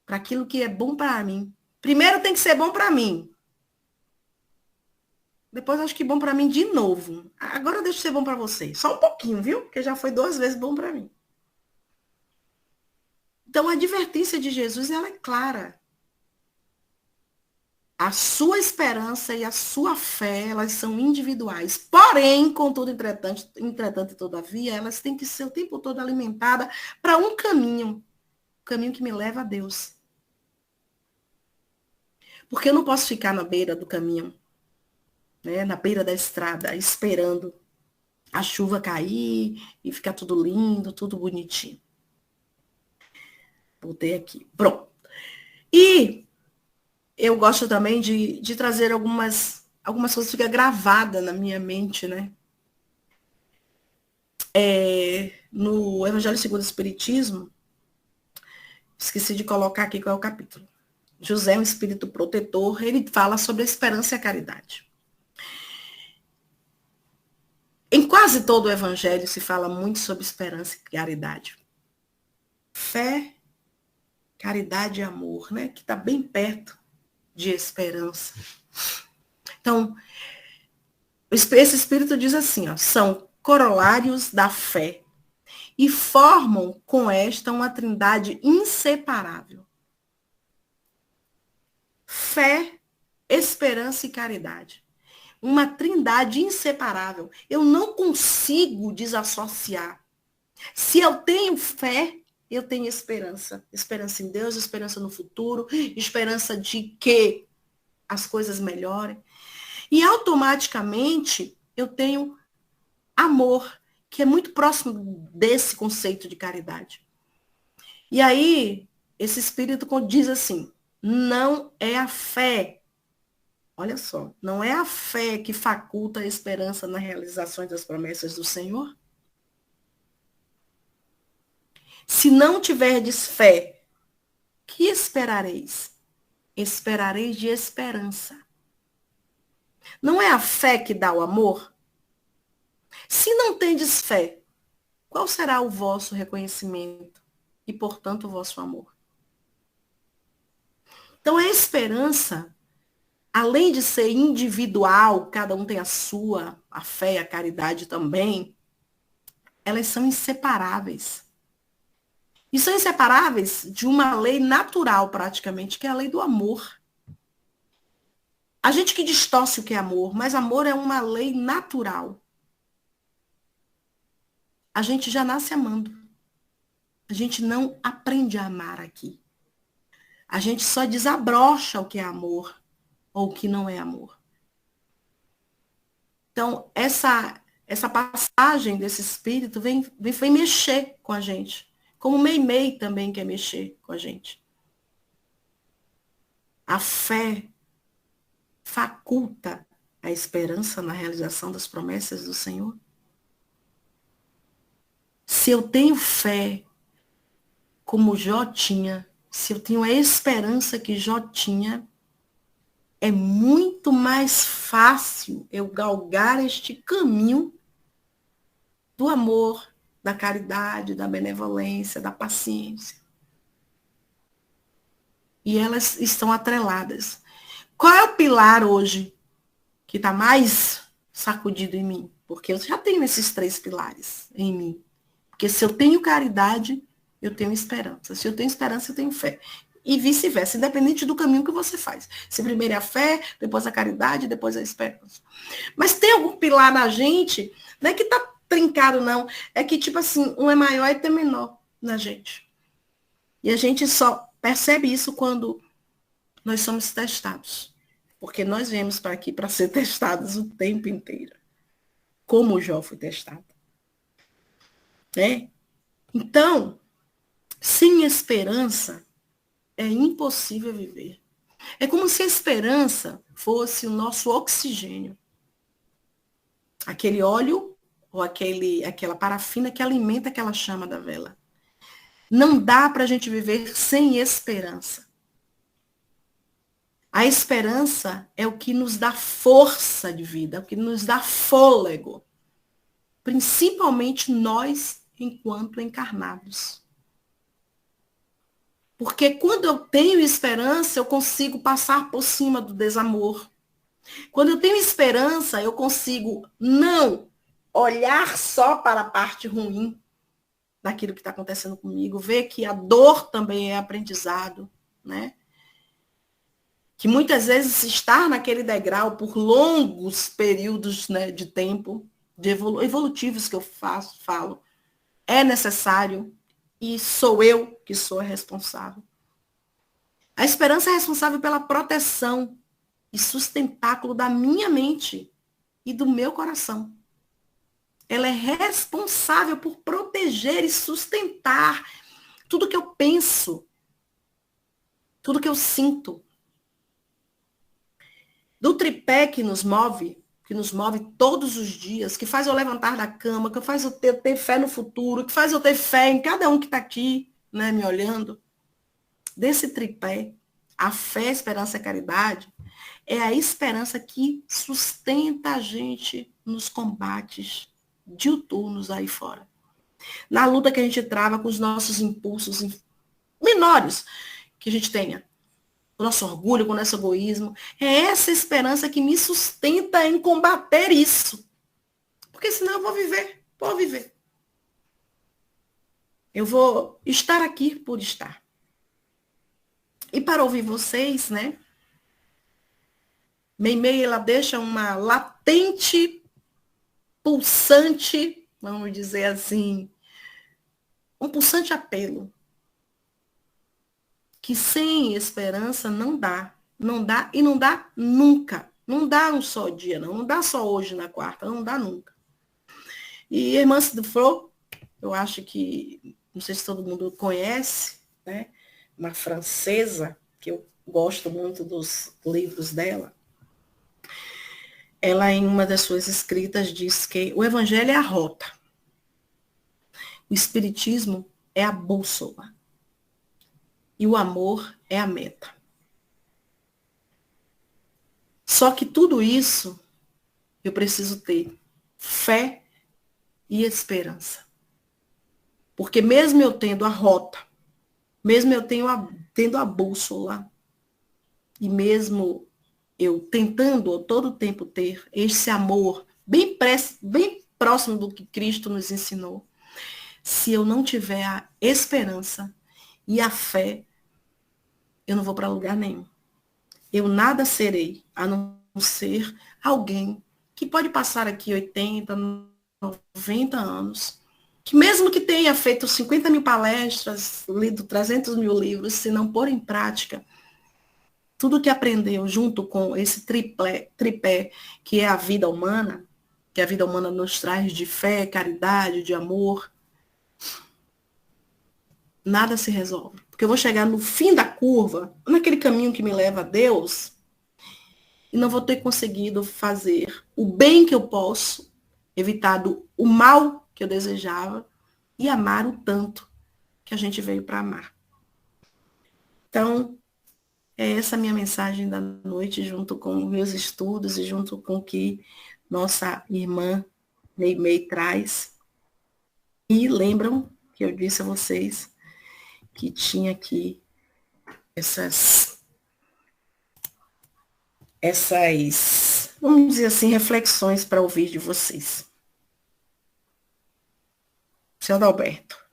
Para aquilo que é bom para mim. Primeiro tem que ser bom para mim. Depois acho que bom para mim de novo. Agora deixa eu ser bom para você. Só um pouquinho, viu? Porque já foi 2 vezes bom para mim. Então a advertência de Jesus, ela é clara. A sua esperança e a sua fé, elas são individuais. Porém, contudo, entretanto e todavia, elas têm que ser o tempo todo alimentadas para um caminho que me leva a Deus. Porque eu não posso ficar na beira do caminho, né, na beira da estrada, esperando a chuva cair e ficar tudo lindo, tudo bonitinho. Botei aqui. Pronto. E eu gosto também de trazer algumas coisas que ficam gravadas na minha mente, né? No Evangelho segundo o Espiritismo, esqueci de colocar aqui qual é o capítulo. José é um espírito protetor, ele fala sobre a esperança e a caridade. Em quase todo o Evangelho se fala muito sobre esperança e caridade. Fé, caridade e amor, né? Que está bem perto de esperança. Então, esse espírito diz assim, ó, são corolários da fé e formam com esta uma trindade inseparável. Fé, esperança e caridade. Uma trindade inseparável. Eu não consigo desassociar. Se eu tenho fé, eu tenho esperança. Esperança em Deus, esperança no futuro, esperança de que as coisas melhorem. E automaticamente eu tenho amor, que é muito próximo desse conceito de caridade. E aí, esse espírito diz assim, não é a fé, olha só, não é a fé que faculta a esperança nas realizações das promessas do Senhor? Se não tiverdes fé, que esperareis? Esperareis de esperança. Não é a fé que dá o amor? Se não tendes fé, qual será o vosso reconhecimento e, portanto, o vosso amor? Então, a esperança, além de ser individual, cada um tem a sua, a fé e a caridade também, elas são inseparáveis. E são inseparáveis de uma lei natural, praticamente, que é a lei do amor. A gente que distorce o que é amor, mas amor é uma lei natural. A gente já nasce amando. A gente não aprende a amar aqui. A gente só desabrocha o que é amor ou o que não é amor. Então, essa passagem desse espírito vem mexer com a gente. Como o Meimei também quer mexer com a gente. A fé faculta a esperança na realização das promessas do Senhor. Se eu tenho fé, como Jó tinha, se eu tenho a esperança que Jó tinha, é muito mais fácil eu galgar este caminho do amor, da caridade, da benevolência, da paciência. E elas estão atreladas. Qual é o pilar hoje que está mais sacudido em mim? Porque eu já tenho esses 3 pilares em mim. Porque se eu tenho caridade, eu tenho esperança. Se eu tenho esperança, eu tenho fé. e vice-versa, independente do caminho que você faz. Se primeiro é a fé, depois a caridade, depois a esperança. Mas tem algum pilar na gente, não é que tá trincado, não. É que, tipo assim, um é maior e tem menor na gente. E a gente só percebe isso quando nós somos testados. Porque nós viemos para aqui para ser testados o tempo inteiro. Como o Jó foi testado. Né? Então, sem esperança, é impossível viver. É como se a esperança fosse o nosso oxigênio. Aquele óleo ou aquela parafina que alimenta aquela chama da vela. Não dá para a gente viver sem esperança. A esperança é o que nos dá força de vida, é o que nos dá fôlego. Principalmente nós, enquanto encarnados. Porque quando eu tenho esperança, eu consigo passar por cima do desamor. Quando eu tenho esperança, eu consigo não olhar só para a parte ruim daquilo que está acontecendo comigo, ver que a dor também é aprendizado, né? Que muitas vezes estar naquele degrau por longos períodos, né, de tempo, evolutivos que eu falo, é necessário e sou eu que sou a responsável. A esperança é responsável pela proteção e sustentáculo da minha mente e do meu coração. Ela é responsável por proteger e sustentar tudo que eu penso, tudo que eu sinto. Do tripé que nos move todos os dias, que faz eu levantar da cama, que faz eu ter fé no futuro, que faz eu ter fé em cada um que está aqui, né, me olhando. Desse tripé, a fé, a esperança e a caridade, é a esperança que sustenta a gente nos combates diuturnos aí fora. Na luta que a gente trava com os nossos impulsos menores que a gente tenha. O nosso orgulho, com o nosso egoísmo. É essa esperança que me sustenta em combater isso. Porque senão eu vou viver. Eu vou estar aqui por estar. E para ouvir vocês, né? Meimei, ela deixa uma latente, pulsante, vamos dizer assim, um pulsante apelo. Que sem esperança não dá. Não dá e não dá nunca. Não dá um só dia, não. Não dá só hoje na quarta, não dá nunca. E Irmã Cidefro, eu acho que, não sei se todo mundo conhece, né? Uma francesa, que eu gosto muito dos livros dela. Ela, em uma das suas escritas, diz que o evangelho é a rota. O espiritismo é a bússola. E o amor é a meta. Só que tudo isso eu preciso ter fé e esperança. Porque mesmo eu tendo a rota, mesmo eu tendo a bússola, e mesmo eu tentando todo o tempo ter esse amor bem próximo do que Cristo nos ensinou, se eu não tiver a esperança e a fé, eu não vou para lugar nenhum. Eu nada serei, a não ser alguém que pode passar aqui 80, 90 anos, que mesmo que tenha feito 50 mil palestras, lido 300 mil livros, se não pôr em prática tudo que aprendeu junto com esse tripé, que é a vida humana, que a vida humana nos traz de fé, caridade, de amor, nada se resolve. Porque eu vou chegar no fim da curva, naquele caminho que me leva a Deus, e não vou ter conseguido fazer o bem que eu posso, evitado o mal que eu desejava, e amar o tanto que a gente veio para amar. Então, é essa a minha mensagem da noite, junto com meus estudos e junto com o que nossa irmã Meimei traz. E lembram que eu disse a vocês que tinha aqui essas, vamos dizer assim, reflexões para ouvir de vocês. Seu Adalberto.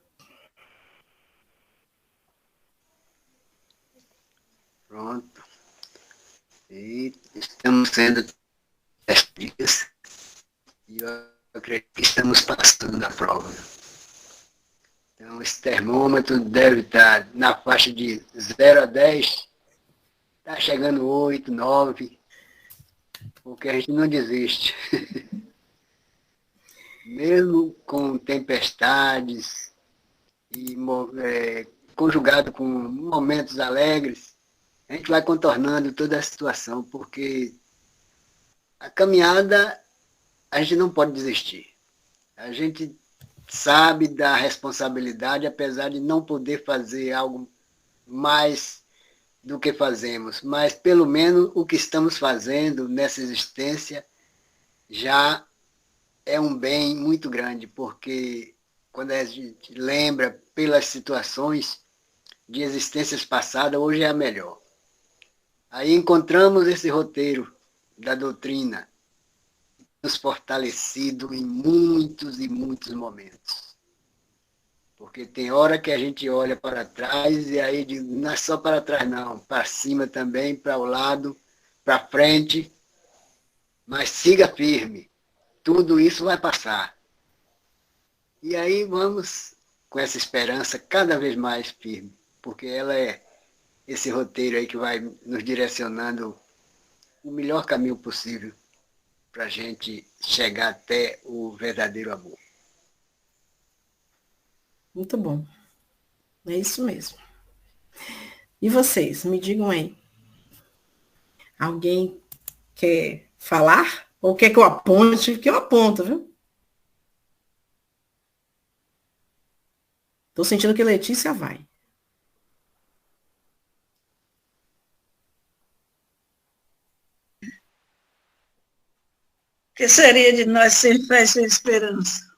estamos sendo testados e eu acredito que estamos passando na prova. Então, esse termômetro deve estar na faixa de 0 a 10, está chegando 8, 9, porque a gente não desiste. Mesmo com tempestades e conjugado com momentos alegres, a gente vai contornando toda a situação, porque a caminhada a gente não pode desistir. A gente sabe da responsabilidade, apesar de não poder fazer algo mais do que fazemos, mas pelo menos o que estamos fazendo nessa existência já é um bem muito grande, porque quando a gente lembra pelas situações de existências passadas, hoje é a melhor. Aí encontramos esse roteiro da doutrina, nos fortalecido em muitos e muitos momentos. Porque tem hora que a gente olha para trás e aí não é só para trás não, para cima também, para o lado, para frente, mas siga firme. Tudo isso vai passar. E aí vamos com essa esperança cada vez mais firme, porque ela é esse roteiro aí que vai nos direcionando o melhor caminho possível para a gente chegar até o verdadeiro amor. Muito bom. É isso mesmo. E vocês, me digam aí. Alguém quer falar? Ou quer que eu aponte? Porque eu aponto, viu? Estou sentindo que Letícia vai. O que seria de nós sem fé e sem esperança?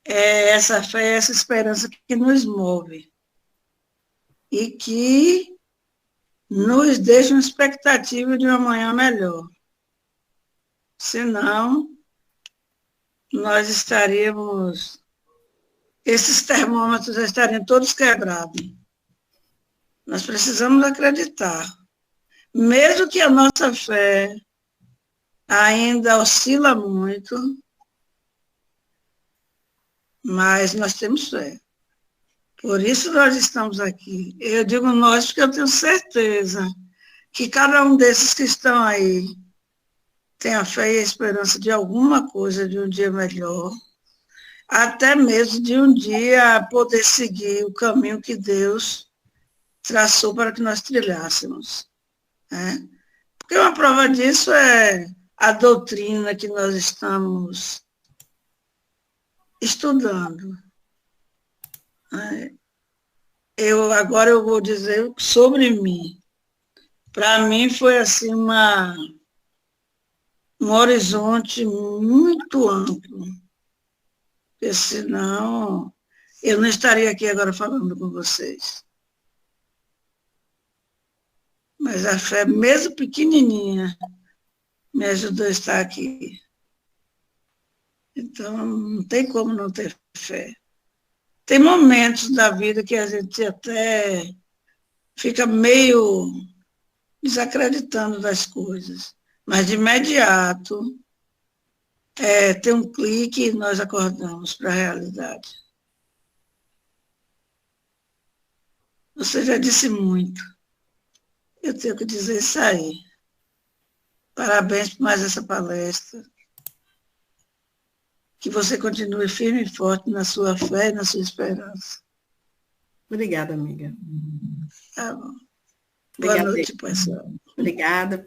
É essa fé, essa esperança que nos move e que nos deixa uma expectativa de um amanhã melhor. Senão, nós estaríamos, esses termômetros estariam todos quebrados. Nós precisamos acreditar. Mesmo que a nossa fé ainda oscila muito, mas nós temos fé. Por isso nós estamos aqui. Eu digo nós porque eu tenho certeza que cada um desses que estão aí tem a fé e a esperança de alguma coisa, de um dia melhor, até mesmo de um dia poder seguir o caminho que Deus traçou para que nós trilhássemos. Né? Porque uma prova disso é a doutrina que nós estamos estudando. Agora eu vou dizer sobre mim. Para mim foi assim um horizonte muito amplo, porque senão eu não estaria aqui agora falando com vocês. Mas a fé, mesmo pequenininha, me ajudou a estar aqui. Então, não tem como não ter fé. Tem momentos da vida que a gente até fica meio desacreditando das coisas, mas de imediato tem um clique e nós acordamos para a realidade. Você já disse muito. Eu tenho que dizer isso aí. Parabéns por mais essa palestra. Que você continue firme e forte na sua fé e na sua esperança. Obrigada, amiga. Tá bom. Obrigada. Boa noite, pessoal. Obrigada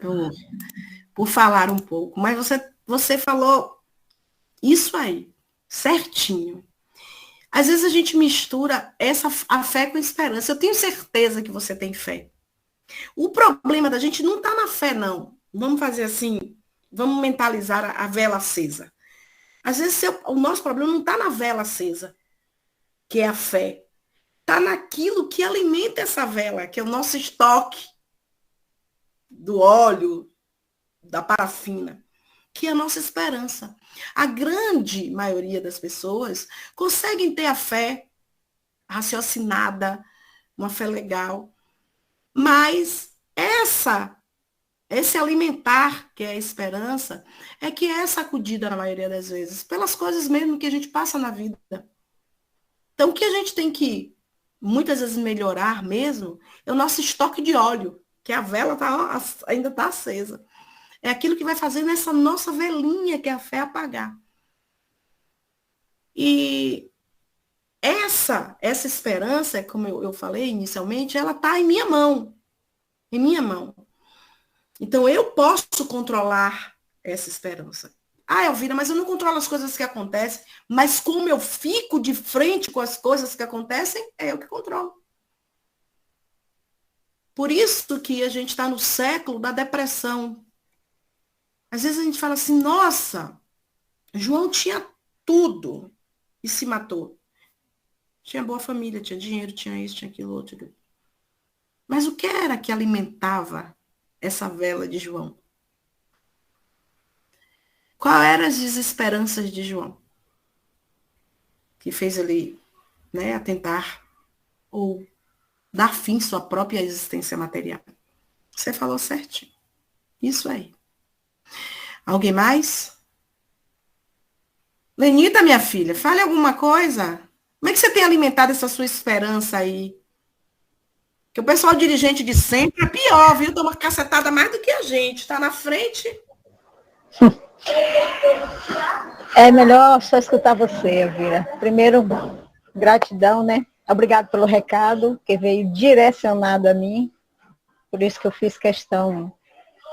por falar um pouco. Mas você falou isso aí, certinho. Às vezes a gente mistura a fé com a esperança. Eu tenho certeza que você tem fé. O problema da gente não está na fé, não. Vamos fazer assim, vamos mentalizar a vela acesa. Às vezes o nosso problema não está na vela acesa, que é a fé. Está naquilo que alimenta essa vela, que é o nosso estoque do óleo, da parafina, que é a nossa esperança. A grande maioria das pessoas conseguem ter a fé raciocinada, uma fé legal. Mas esse alimentar, que é a esperança, é que é sacudida na maioria das vezes, pelas coisas mesmo que a gente passa na vida. Então, o que a gente tem que, muitas vezes, melhorar mesmo, é o nosso estoque de óleo, que a vela ainda está acesa. É aquilo que vai fazer nessa nossa velinha, que é a fé apagar. E essa esperança, como eu falei inicialmente, ela está em minha mão. Em minha mão. Então, eu posso controlar essa esperança. Ah, Elvira, mas eu não controlo as coisas que acontecem, mas como eu fico de frente com as coisas que acontecem, é eu que controlo. Por isso que a gente está no século da depressão. Às vezes a gente fala assim, nossa, João tinha tudo e se matou. Tinha boa família, tinha dinheiro, tinha isso, tinha aquilo, outro. Mas o que era que alimentava essa vela de João? Qual eram as desesperanças de João? Que fez ele, né, atentar ou dar fim à sua própria existência material. Você falou certinho. Isso aí. Alguém mais? Lenita, minha filha, fale alguma coisa. Como é que você tem alimentado essa sua esperança aí? Que o pessoal dirigente de sempre é pior, viu? Toma cacetada mais do que a gente. Tá na frente. É melhor só escutar você, Elvira. Primeiro, gratidão, né? Obrigado pelo recado, que veio direcionado a mim. Por isso que eu fiz questão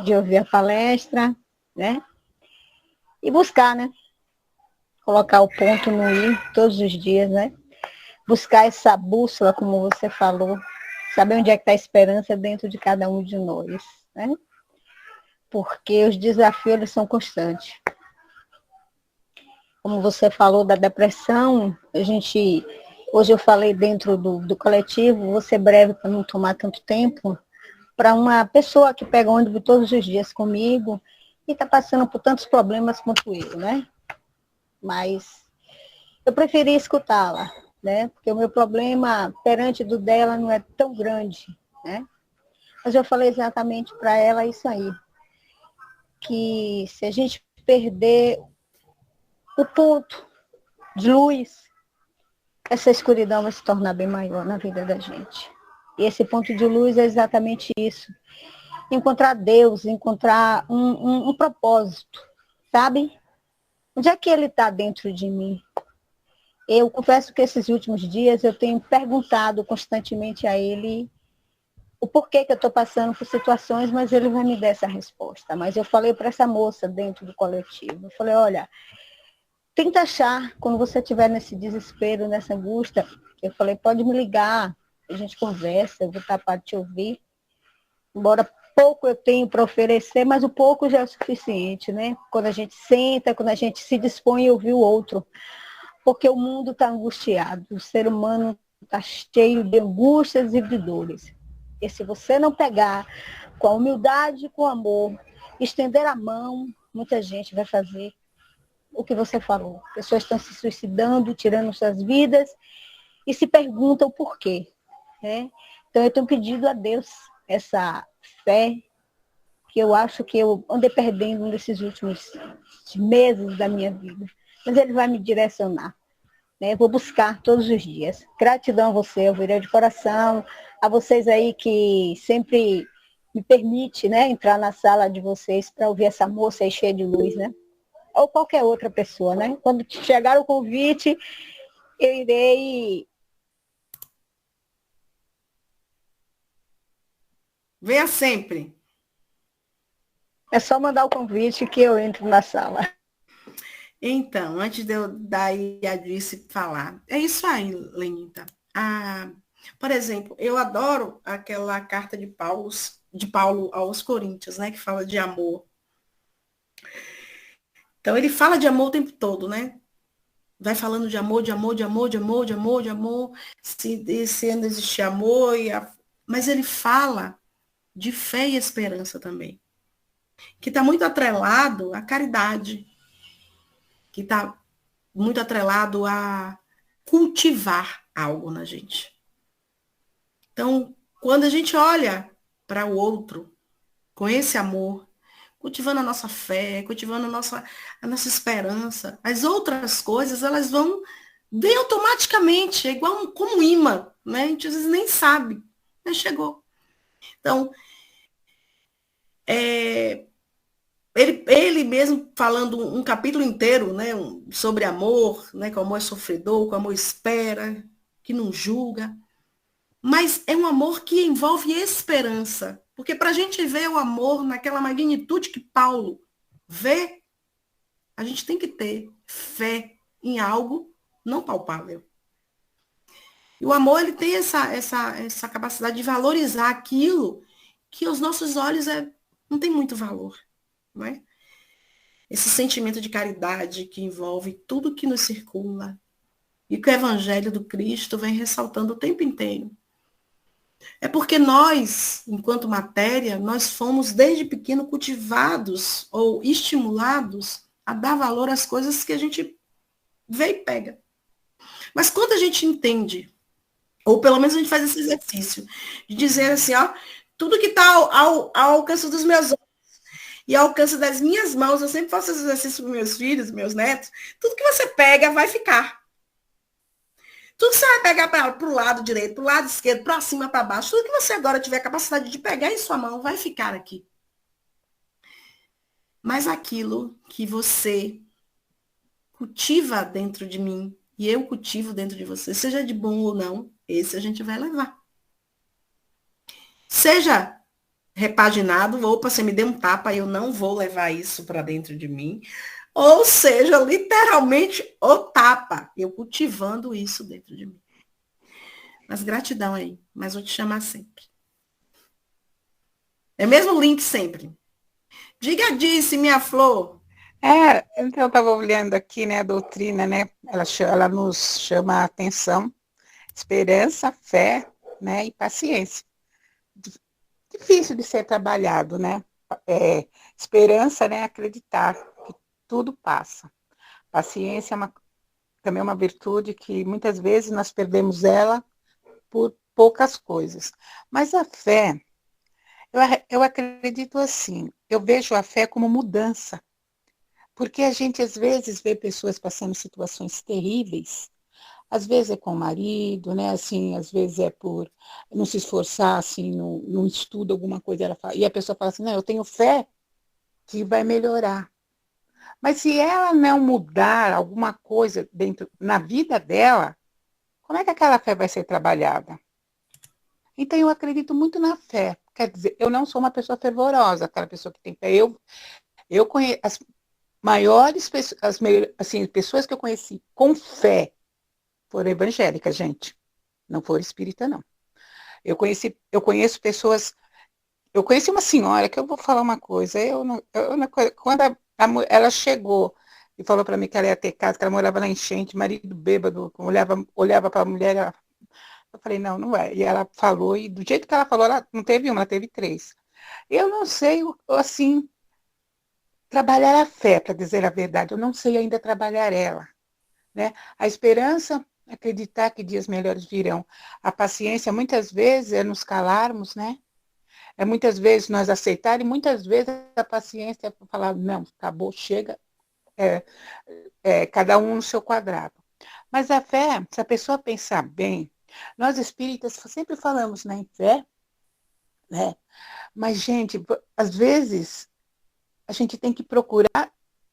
de ouvir a palestra, né? E buscar, né? Colocar o ponto no i todos os dias, né? Buscar essa bússola, como você falou. Saber onde é que está a esperança dentro de cada um de nós, né? Porque os desafios, eles são constantes. Como você falou da depressão, hoje eu falei dentro do coletivo, vou ser breve para não tomar tanto tempo, para uma pessoa que pega ônibus todos os dias comigo e está passando por tantos problemas quanto eu, né? Mas eu preferi escutá-la, né? Porque o meu problema perante do dela não é tão grande, né? Mas eu falei exatamente para ela isso aí, que se a gente perder o ponto de luz, essa escuridão vai se tornar bem maior na vida da gente. E esse ponto de luz é exatamente isso. Encontrar Deus, encontrar um propósito, sabe? Onde é que ele está dentro de mim? Eu confesso que esses últimos dias eu tenho perguntado constantemente a ele o porquê que eu estou passando por situações, mas ele vai me dar essa resposta. Mas eu falei para essa moça dentro do coletivo, eu falei, olha, tenta achar, quando você estiver nesse desespero, nessa angústia, eu falei, pode me ligar, a gente conversa, eu vou estar para te ouvir. Embora pouco eu tenho para oferecer, mas o pouco já é o suficiente, né? Quando a gente senta, quando a gente se dispõe a ouvir o outro. Porque o mundo está angustiado, o ser humano está cheio de angústias e de dores. E se você não pegar com a humildade e com o amor, estender a mão, muita gente vai fazer o que você falou. Pessoas estão se suicidando, tirando suas vidas e se perguntam por quê, né? Então eu tenho pedido a Deus essa fé que eu acho que eu andei perdendo nesses últimos meses da minha vida. Mas ele vai me direcionar, né? Eu vou buscar todos os dias. Gratidão a você, eu virei de coração, a vocês aí que sempre me permite, né, entrar na sala de vocês para ouvir essa moça aí cheia de luz, né? Ou qualquer outra pessoa, né? Quando chegar o convite, eu irei. Venha sempre. É só mandar o convite que eu entro na sala. Então, antes de eu dar a Dulce falar, é isso aí, Lenita. Por exemplo, eu adoro aquela carta de Paulo aos Coríntios, né, que fala de amor. Então, ele fala de amor o tempo todo, né? Vai falando de amor, de amor, de amor, de amor, de amor, de amor, se não existe amor, mas ele fala de fé e esperança também, que está muito atrelado à caridade, que está muito atrelado a cultivar algo na gente. Então, quando a gente olha para o outro com esse amor, cultivando a nossa fé, cultivando a nossa esperança, as outras coisas, elas vem automaticamente, é igual como um imã, né? A gente às vezes nem sabe, mas chegou. Então, ele mesmo falando um capítulo inteiro, né, sobre amor, né, que o amor é sofredor, que o amor espera, que não julga. Mas é um amor que envolve esperança. Porque para a gente ver o amor naquela magnitude que Paulo vê, a gente tem que ter fé em algo não palpável. E o amor, ele tem essa capacidade de valorizar aquilo que aos nossos olhos não tem muito valor. Não é? Esse sentimento de caridade que envolve tudo que nos circula e que o Evangelho do Cristo vem ressaltando o tempo inteiro. É porque nós, enquanto matéria, nós fomos desde pequeno cultivados ou estimulados a dar valor às coisas que a gente vê e pega. Mas quando a gente entende, ou pelo menos a gente faz esse exercício, de dizer assim, ó, tudo que está ao alcance dos meus olhos e ao alcance das minhas mãos, eu sempre faço esse exercício para meus filhos, meus netos, tudo que você pega vai ficar. Tudo que você vai pegar para o lado direito, para o lado esquerdo, para cima, para baixo, tudo que você agora tiver capacidade de pegar em sua mão vai ficar aqui. Mas aquilo que você cultiva dentro de mim e eu cultivo dentro de você, seja de bom ou não, esse a gente vai levar. Seja repaginado, opa, você me deu um tapa e eu não vou levar isso para dentro de mim, ou seja, literalmente o tapa, eu cultivando isso dentro de mim. Mas gratidão aí, mas vou te chamar sempre. É mesmo o link sempre. Diga disse, minha flor. Então eu estava olhando aqui, né, a doutrina, né, ela nos chama a atenção, esperança, fé, né, e paciência. Difícil de ser trabalhado, né? Esperança, né, acreditar que tudo passa. Paciência também é uma virtude que muitas vezes nós perdemos ela por poucas coisas. Mas a fé, eu acredito assim, eu vejo a fé como mudança. Porque a gente, às vezes, vê pessoas passando situações terríveis, às vezes é com o marido, né? Assim, às vezes é por não se esforçar, assim, no estudo, alguma coisa, e a pessoa fala assim, não, eu tenho fé que vai melhorar. Mas se ela não mudar alguma coisa na vida dela, como é que aquela fé vai ser trabalhada? Então, eu acredito muito na fé. Quer dizer, eu não sou uma pessoa fervorosa, aquela pessoa que tem fé. Eu conheço as maiores pessoas, assim, pessoas que eu conheci com fé foram evangélicas, gente. Não foram espírita, não. Eu conheço pessoas. Eu conheci uma senhora que eu vou falar uma coisa. Quando ela chegou e falou para mim que ela ia ter casa, que ela morava na enchente, marido bêbado, olhava para a mulher, eu falei, não, não é. E ela falou, e do jeito que ela falou, ela não teve uma, ela teve 3. Eu não sei, assim, trabalhar a fé, para dizer a verdade. Eu não sei ainda trabalhar ela. Né? A esperança, acreditar que dias melhores virão. A paciência, muitas vezes, é nos calarmos, né? É muitas vezes nós aceitar, e muitas vezes a paciência é falar, não, acabou, chega, cada um no seu quadrado. Mas a fé, se a pessoa pensar bem, nós espíritas sempre falamos, né, em fé, né? Mas, gente, às vezes, a gente tem que procurar,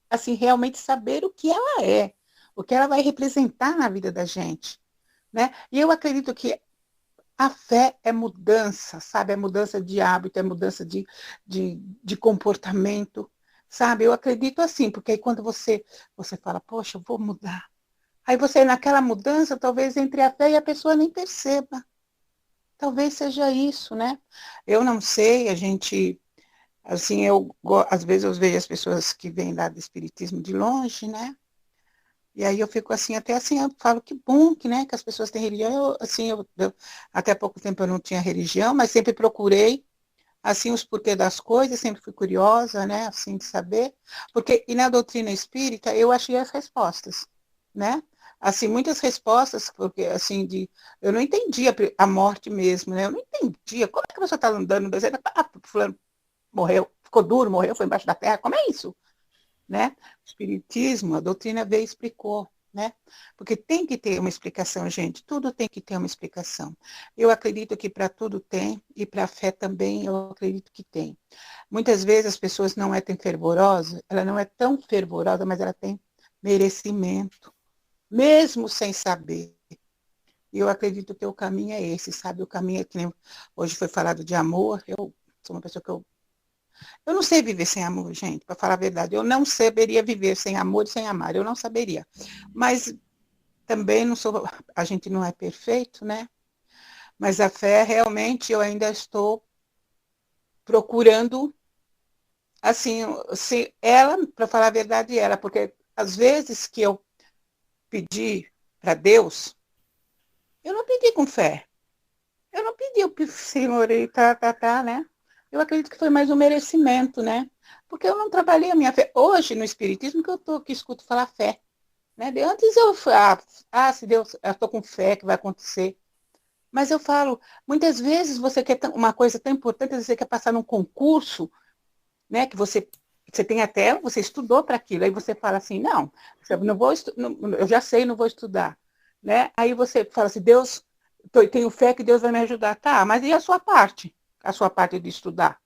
assim, realmente saber o que ela é, o que ela vai representar na vida da gente, né? E eu acredito que a fé é mudança, sabe? É mudança de hábito, é mudança de comportamento, sabe? Eu acredito assim, porque aí quando você fala, poxa, eu vou mudar. Aí você, naquela mudança, talvez entre a fé e a pessoa nem perceba. Talvez seja isso, né? Eu não sei, a gente, assim, às vezes eu vejo as pessoas que vêm lá do espiritismo de longe, né? E aí eu fico assim, até assim, eu falo que bom que, né, que as pessoas têm religião. Até pouco tempo eu não tinha religião, mas sempre procurei, assim, os porquês das coisas, sempre fui curiosa, né, assim, de saber. E na doutrina espírita eu achei as respostas, né? assim, muitas respostas, porque, assim, eu não entendia a morte mesmo, né? Eu não entendia. Como é que a pessoa está andando no deserto? Fulano morreu, ficou duro, morreu, foi embaixo da terra. Como é isso? Né? O Espiritismo, a doutrina veio e explicou, né? Porque tem que ter uma explicação, gente. Tudo tem que ter uma explicação. Eu acredito que para tudo tem, e para a fé também eu acredito que tem. Muitas vezes as pessoas não é tão fervorosa, ela não é tão fervorosa, mas ela tem merecimento, mesmo sem saber. E eu acredito que o caminho é esse, sabe? O caminho é que nem hoje foi falado de amor. Eu sou uma pessoa que eu não sei viver sem amor, gente, para falar a verdade. Eu não saberia viver sem amor e sem amar, eu não saberia. Mas também não sou, a gente não é perfeito, né? Mas a fé, realmente, eu ainda estou procurando, assim, se ela, para falar a verdade, ela, porque às vezes que eu pedi para Deus, eu não pedi com fé. Eu não pedi o Senhor, e né? Eu acredito que foi mais um merecimento, né? Porque eu não trabalhei a minha fé. Hoje, no Espiritismo, que escuto falar fé. Né? Antes eu falava, se Deus, eu estou com fé que vai acontecer. Mas eu falo, muitas vezes você quer uma coisa tão importante, você quer passar num concurso, né? Que você tem até, você estudou para aquilo. Aí você fala assim, não eu já sei, não vou estudar. Né? Aí você fala assim, Deus, tenho fé que Deus vai me ajudar. Tá, mas e a sua parte? A sua parte de estudar?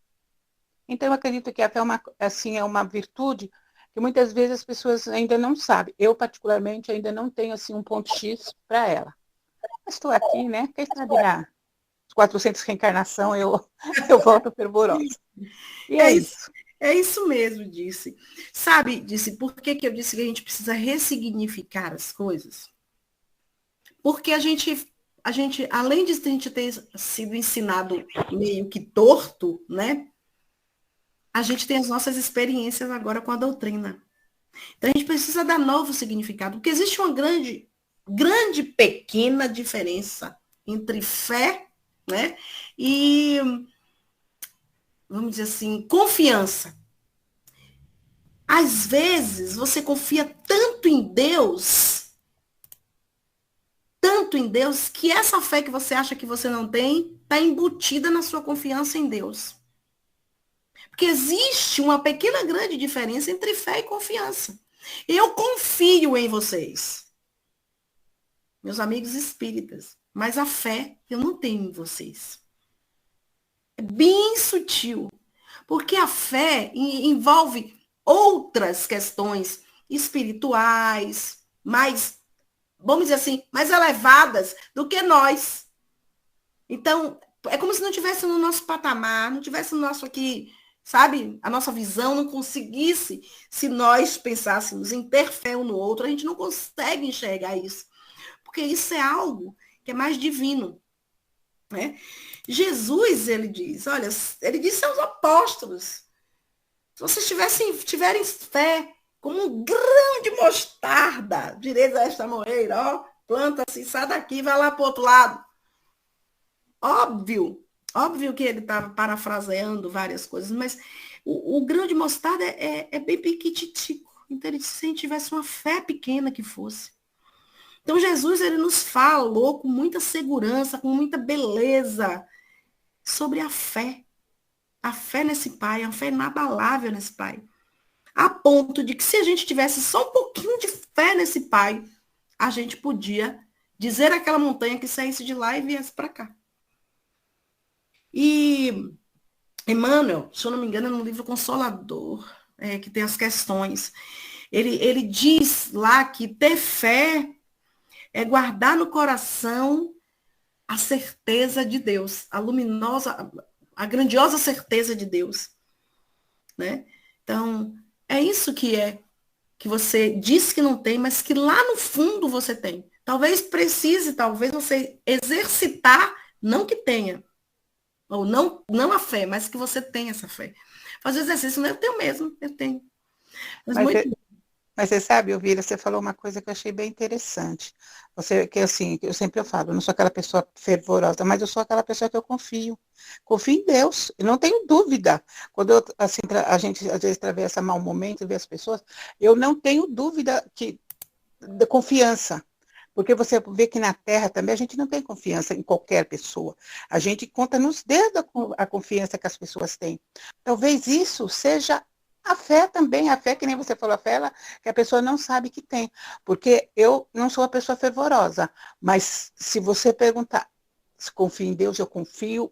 Então, eu acredito que até é uma virtude que muitas vezes as pessoas ainda não sabem. Eu, particularmente, ainda não tenho assim, um ponto X para ela. Mas estou aqui, né? Quem sabe nas 400 reencarnação eu volto fervorosa. E é isso. É isso mesmo, Disse. Sabe, Disse, por que eu disse que a gente precisa ressignificar as coisas? Porque a gente, além de a gente ter sido ensinado meio que torto, né? A gente tem as nossas experiências agora com a doutrina. Então, a gente precisa dar novo significado, porque existe uma grande, pequena diferença entre fé, né? E, vamos dizer assim, confiança. Às vezes, você confia tanto em Deus, que essa fé que você acha que você não tem, está embutida na sua confiança em Deus. Porque existe uma pequena grande diferença entre fé e confiança. Eu confio em vocês, meus amigos espíritas, mas a fé eu não tenho em vocês. É bem sutil, porque a fé envolve outras questões espirituais, mais, vamos dizer assim, mais elevadas do que nós. Então, é como se não tivesse no nosso patamar, não tivesse no nosso aqui, sabe? A nossa visão não conseguisse, se nós pensássemos em ter fé um no outro, a gente não consegue enxergar isso. Porque isso é algo que é mais divino. Né? Jesus, ele diz, olha, ele disse aos apóstolos, se vocês tiverem fé como um grão de mostarda, direis a esta moreira, ó, planta-se, sai daqui, vai lá para o outro lado. Óbvio que ele estava parafraseando várias coisas, mas o grão de mostarda é bem piquititico. Então, ele disse, se a gente tivesse uma fé pequena que fosse. Então, Jesus, ele nos falou com muita segurança, com muita beleza, sobre a fé. A fé nesse Pai, a fé inabalável nesse Pai. A ponto de que se a gente tivesse só um pouquinho de fé nesse Pai, a gente podia dizer àquela montanha que saísse de lá e viesse para cá. E Emmanuel, se eu não me engano, é no livro Consolador, que tem as questões. Ele diz lá que ter fé é guardar no coração a certeza de Deus, a luminosa, a grandiosa certeza de Deus. Né? Então, é isso que você diz que não tem, mas que lá no fundo você tem. Talvez você exercitar, não que tenha, ou não a fé, mas que você tenha essa fé. Fazer exercício, eu tenho mesmo, eu tenho. Mas você sabe, Elvira, você falou uma coisa que eu achei bem interessante. Que assim, eu sempre falo, eu não sou aquela pessoa fervorosa, mas eu sou aquela pessoa que eu confio. Confio em Deus, eu não tenho dúvida. Quando a gente às vezes atravessa mau momento, vê as pessoas, eu não tenho dúvida da confiança. Porque você vê que na Terra também a gente não tem confiança em qualquer pessoa. A gente conta nos dedos a confiança que as pessoas têm. Talvez isso seja a fé também, a fé que nem você falou, a fé que a pessoa não sabe que tem. Porque eu não sou uma pessoa fervorosa, mas se você perguntar se confio em Deus, eu confio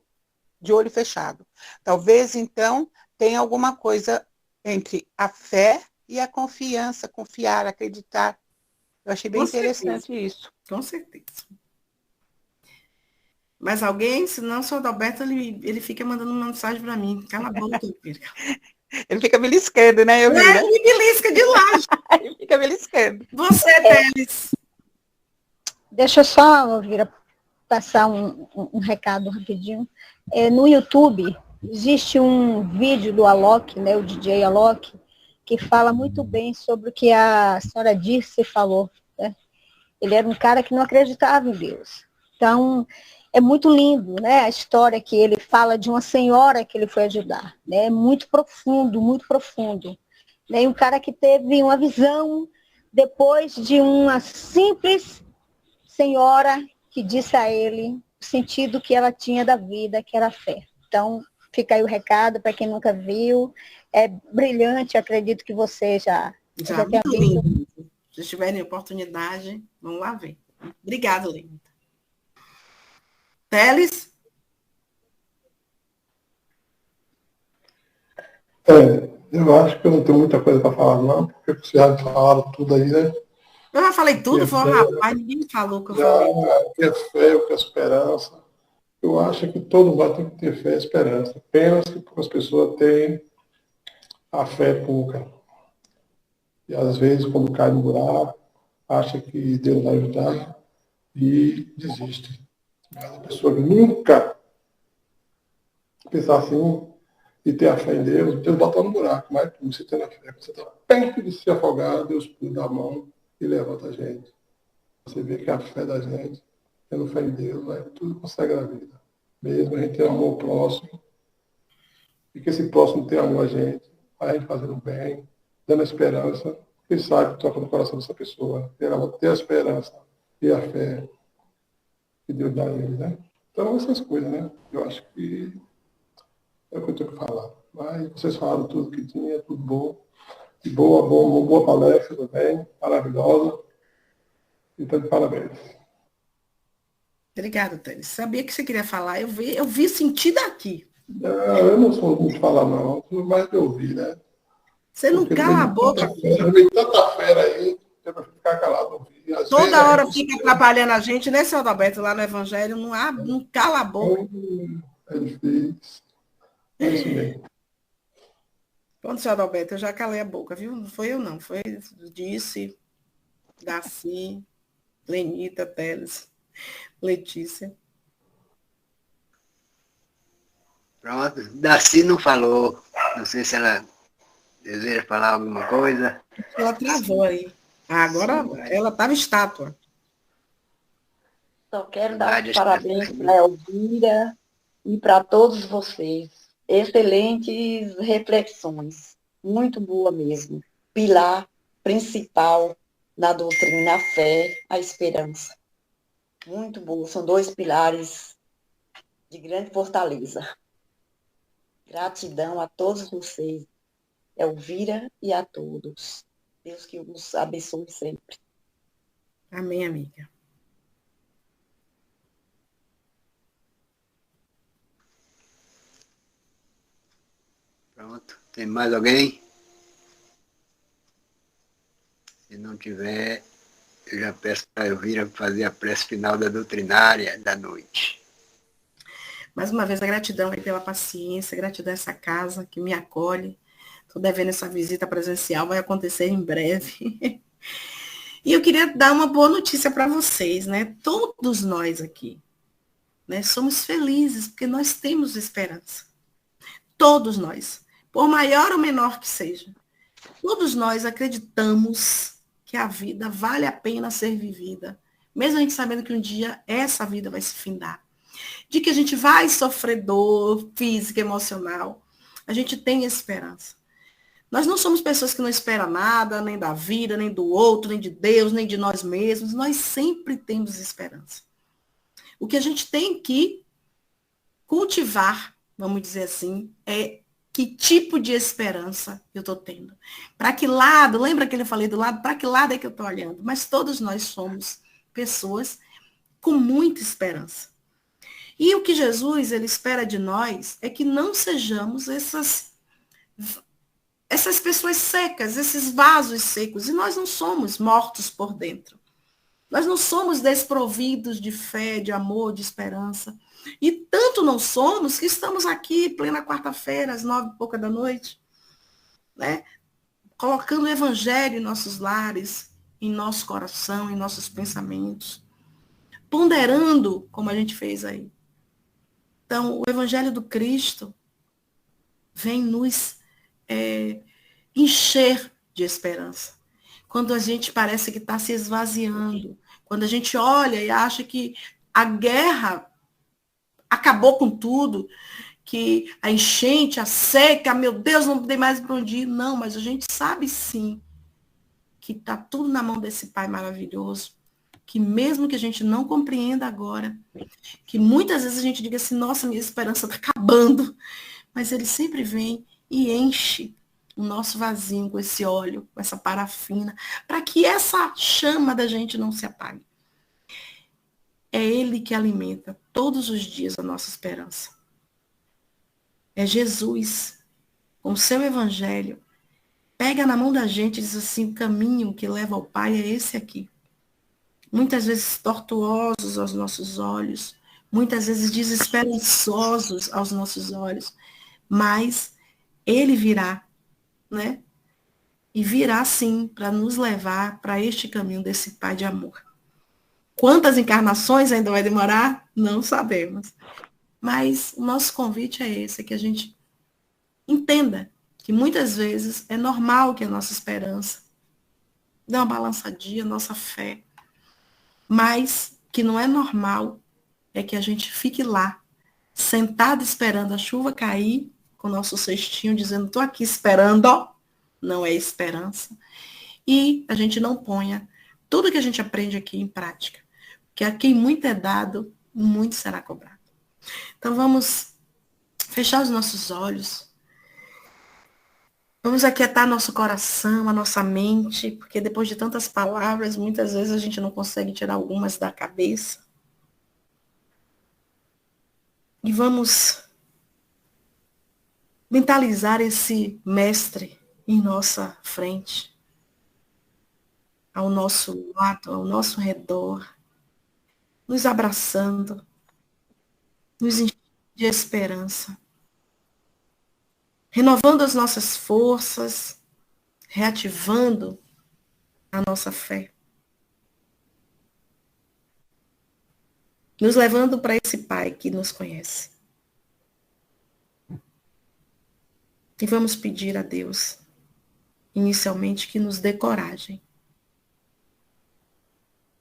de olho fechado. Talvez, então, tenha alguma coisa entre a fé e a confiança, confiar, acreditar. Eu achei bem interessante isso. Com certeza. Mas alguém, se não sou Adalberto, ele fica mandando uma mensagem para mim. Cala a boca, Elvira. Ele fica beliscando, né, Elvira? Ele belisca de lá. Ele fica beliscando. Você, Teles. Deixa eu só, Elvira, passar um recado rapidinho. No YouTube, existe um vídeo do Alok, né, o DJ Alok, que fala muito bem sobre o que a senhora Dirce falou. Né? Ele era um cara que não acreditava em Deus. Então, é muito lindo, né, a história que ele fala de uma senhora que ele foi ajudar. Né? É muito profundo, muito profundo. Né? E um cara que teve uma visão depois de uma simples senhora que disse a ele o sentido que ela tinha da vida, que era a fé. Então, fica aí o recado para quem nunca viu. É brilhante, acredito que você já tenha visto. Lindo. Se tiverem oportunidade, vamos lá ver. Obrigada, Lenda. Teles? Eu acho que eu não tenho muita coisa para falar, não, porque vocês já falaram tudo aí, né? Eu já falei tudo, foi um rapaz, ninguém me falou que eu falei. O que é fé, o que é esperança. Eu acho que todo mundo tem que ter fé e esperança. Apenas que as pessoas têm a fé pouca. E às vezes, quando cai no buraco, acha que Deus vai ajudar e desiste. Mas a pessoa que nunca pensar assim e ter a fé em Deus, Deus bota no buraco, mas você tem a fé. Quando você está perto de se afogar, Deus pula a mão e levanta a gente. Você vê que a fé da gente, tendo fé em Deus, tudo consegue na vida. Mesmo a gente ter amor ao próximo, e que esse próximo tenha amor a gente fazendo bem, dando esperança, quem sabe toca no coração dessa pessoa, ter a esperança e a fé que Deus dá a ele, né? Então, essas coisas, né? Eu acho que é o que eu tenho que falar. Mas vocês falaram tudo que tinha, tudo bom. E boa palestra também, maravilhosa. Então, de parabéns. Obrigada, Teles. Sabia que você queria falar. Eu vi sentido aqui. Não, eu não sou muito de falar, não. Tudo mais de ouvir, né? Você não cala a boca. Tem tanta fera aí, que eu prefiro ficar calado ouvir. Toda hora fica atrapalhando a gente, né, seu Adalberto, lá no Evangelho, não cala a boca. É difícil. É isso mesmo. Pronto, seu Adalberto, eu já calei a boca, viu? Não foi eu, não. Foi Disse, Darcy, Lenita, Teles, Letícia. Pronto. Darcy não falou. Não sei se ela deseja falar alguma coisa. Ela travou aí. Agora ela estava estátua. Só quero dar os parabéns para a Elvira e para todos vocês. Excelentes reflexões. Muito boa mesmo. Pilar principal na doutrina, a fé, a esperança. Muito boa. São dois pilares de grande fortaleza. Gratidão a todos vocês, Elvira, e a todos. Deus que os abençoe sempre. Amém, amiga. Pronto. Tem mais alguém? Se não tiver, eu já peço para a Elvira fazer a prece final da doutrinária da noite. Mais uma vez, a gratidão aí pela paciência, gratidão a essa casa que me acolhe. Estou devendo essa visita presencial, vai acontecer em breve. E eu queria dar uma boa notícia para vocês, né? Todos nós aqui, né, somos felizes porque nós temos esperança. Todos nós, por maior ou menor que seja. Todos nós acreditamos que a vida vale a pena ser vivida, mesmo a gente sabendo que um dia essa vida vai se findar. De que a gente vai sofrer dor física, emocional, a gente tem esperança. Nós não somos pessoas que não esperam nada, nem da vida, nem do outro, nem de Deus, nem de nós mesmos. Nós sempre temos esperança. O que a gente tem que cultivar, vamos dizer assim, é que tipo de esperança eu estou tendo. Para que lado, lembra que eu falei do lado? Para que lado é que eu estou olhando? Mas todos nós somos pessoas com muita esperança. E o que Jesus ele espera de nós é que não sejamos essas pessoas secas, esses vasos secos. E nós não somos mortos por dentro. Nós não somos desprovidos de fé, de amor, de esperança. E tanto não somos que estamos aqui, plena quarta-feira, às 9h pouca da noite, né? Colocando o evangelho em nossos lares, em nosso coração, em nossos pensamentos. Ponderando, como a gente fez aí. Então, o evangelho do Cristo vem nos encher de esperança. Quando a gente parece que está se esvaziando, quando a gente olha e acha que a guerra acabou com tudo, que a enchente, a seca, meu Deus, não tem mais para onde ir. Não, mas a gente sabe sim que está tudo na mão desse Pai maravilhoso, que mesmo que a gente não compreenda agora, que muitas vezes a gente diga assim, nossa, minha esperança está acabando, mas ele sempre vem e enche o nosso vasinho com esse óleo, com essa parafina, para que essa chama da gente não se apague. É ele que alimenta todos os dias a nossa esperança. É Jesus, com o seu evangelho, pega na mão da gente e diz assim, o caminho que leva ao Pai é esse aqui. Muitas vezes tortuosos aos nossos olhos, muitas vezes desesperançosos aos nossos olhos, mas ele virá, né? E virá sim para nos levar para este caminho desse Pai de amor. Quantas encarnações ainda vai demorar? Não sabemos. Mas o nosso convite é esse, é que a gente entenda que muitas vezes é normal que a nossa esperança dê uma balançadinha, a nossa fé, mas que não é normal é que a gente fique lá, sentado esperando a chuva cair, com o nosso cestinho, dizendo, estou aqui esperando, ó. Não é esperança. E a gente não ponha tudo que a gente aprende aqui em prática. Porque a quem muito é dado, muito será cobrado. Então vamos fechar os nossos olhos. Vamos aquietar nosso coração, a nossa mente, porque depois de tantas palavras, muitas vezes a gente não consegue tirar algumas da cabeça. E vamos mentalizar esse mestre em nossa frente, ao nosso lado, ao nosso redor, nos abraçando, nos enchendo de esperança, renovando as nossas forças, reativando a nossa fé, nos levando para esse Pai que nos conhece. E vamos pedir a Deus, inicialmente, que nos dê coragem.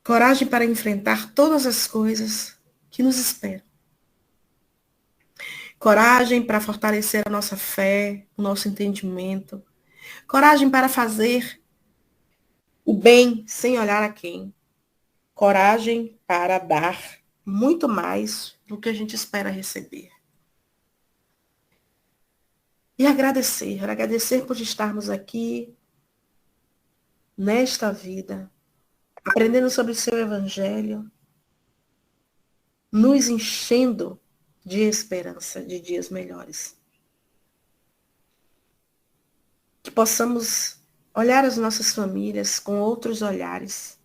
Coragem para enfrentar todas as coisas que nos esperam. Coragem para fortalecer a nossa fé, o nosso entendimento. Coragem para fazer o bem sem olhar a quem. Coragem para dar muito mais do que a gente espera receber. E agradecer por estarmos aqui, nesta vida, aprendendo sobre o seu evangelho, nos enchendo de esperança de dias melhores. Que possamos olhar as nossas famílias com outros olhares,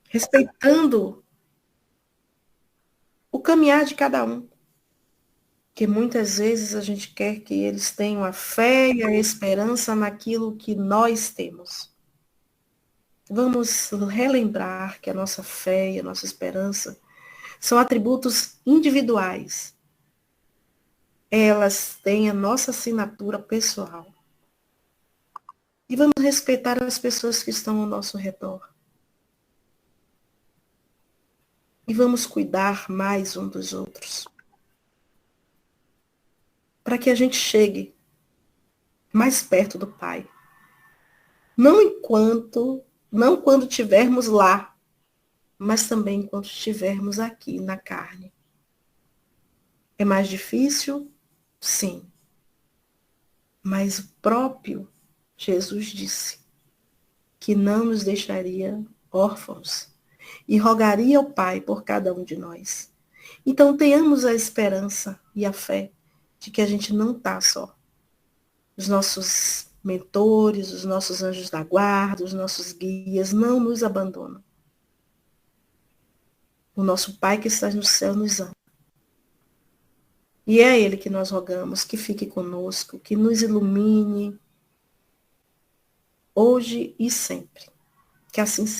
respeitando o caminhar de cada um. Que muitas vezes a gente quer que eles tenham a fé e a esperança naquilo que nós temos. Vamos relembrar que a nossa fé e a nossa esperança são atributos individuais. Elas têm a nossa assinatura pessoal. E vamos respeitar as pessoas que estão ao nosso redor. E vamos cuidar mais um dos outros. Para que a gente chegue mais perto do Pai. Não quando estivermos lá, mas também enquanto estivermos aqui na carne. É mais difícil? Sim. Mas o próprio Jesus disse que não nos deixaria órfãos e rogaria ao Pai por cada um de nós. Então tenhamos a esperança e a fé de que a gente não está só. Os nossos mentores, os nossos anjos da guarda, os nossos guias não nos abandonam. O nosso Pai que está no céu nos ama. E é a Ele que nós rogamos que fique conosco, que nos ilumine hoje e sempre. Que assim seja.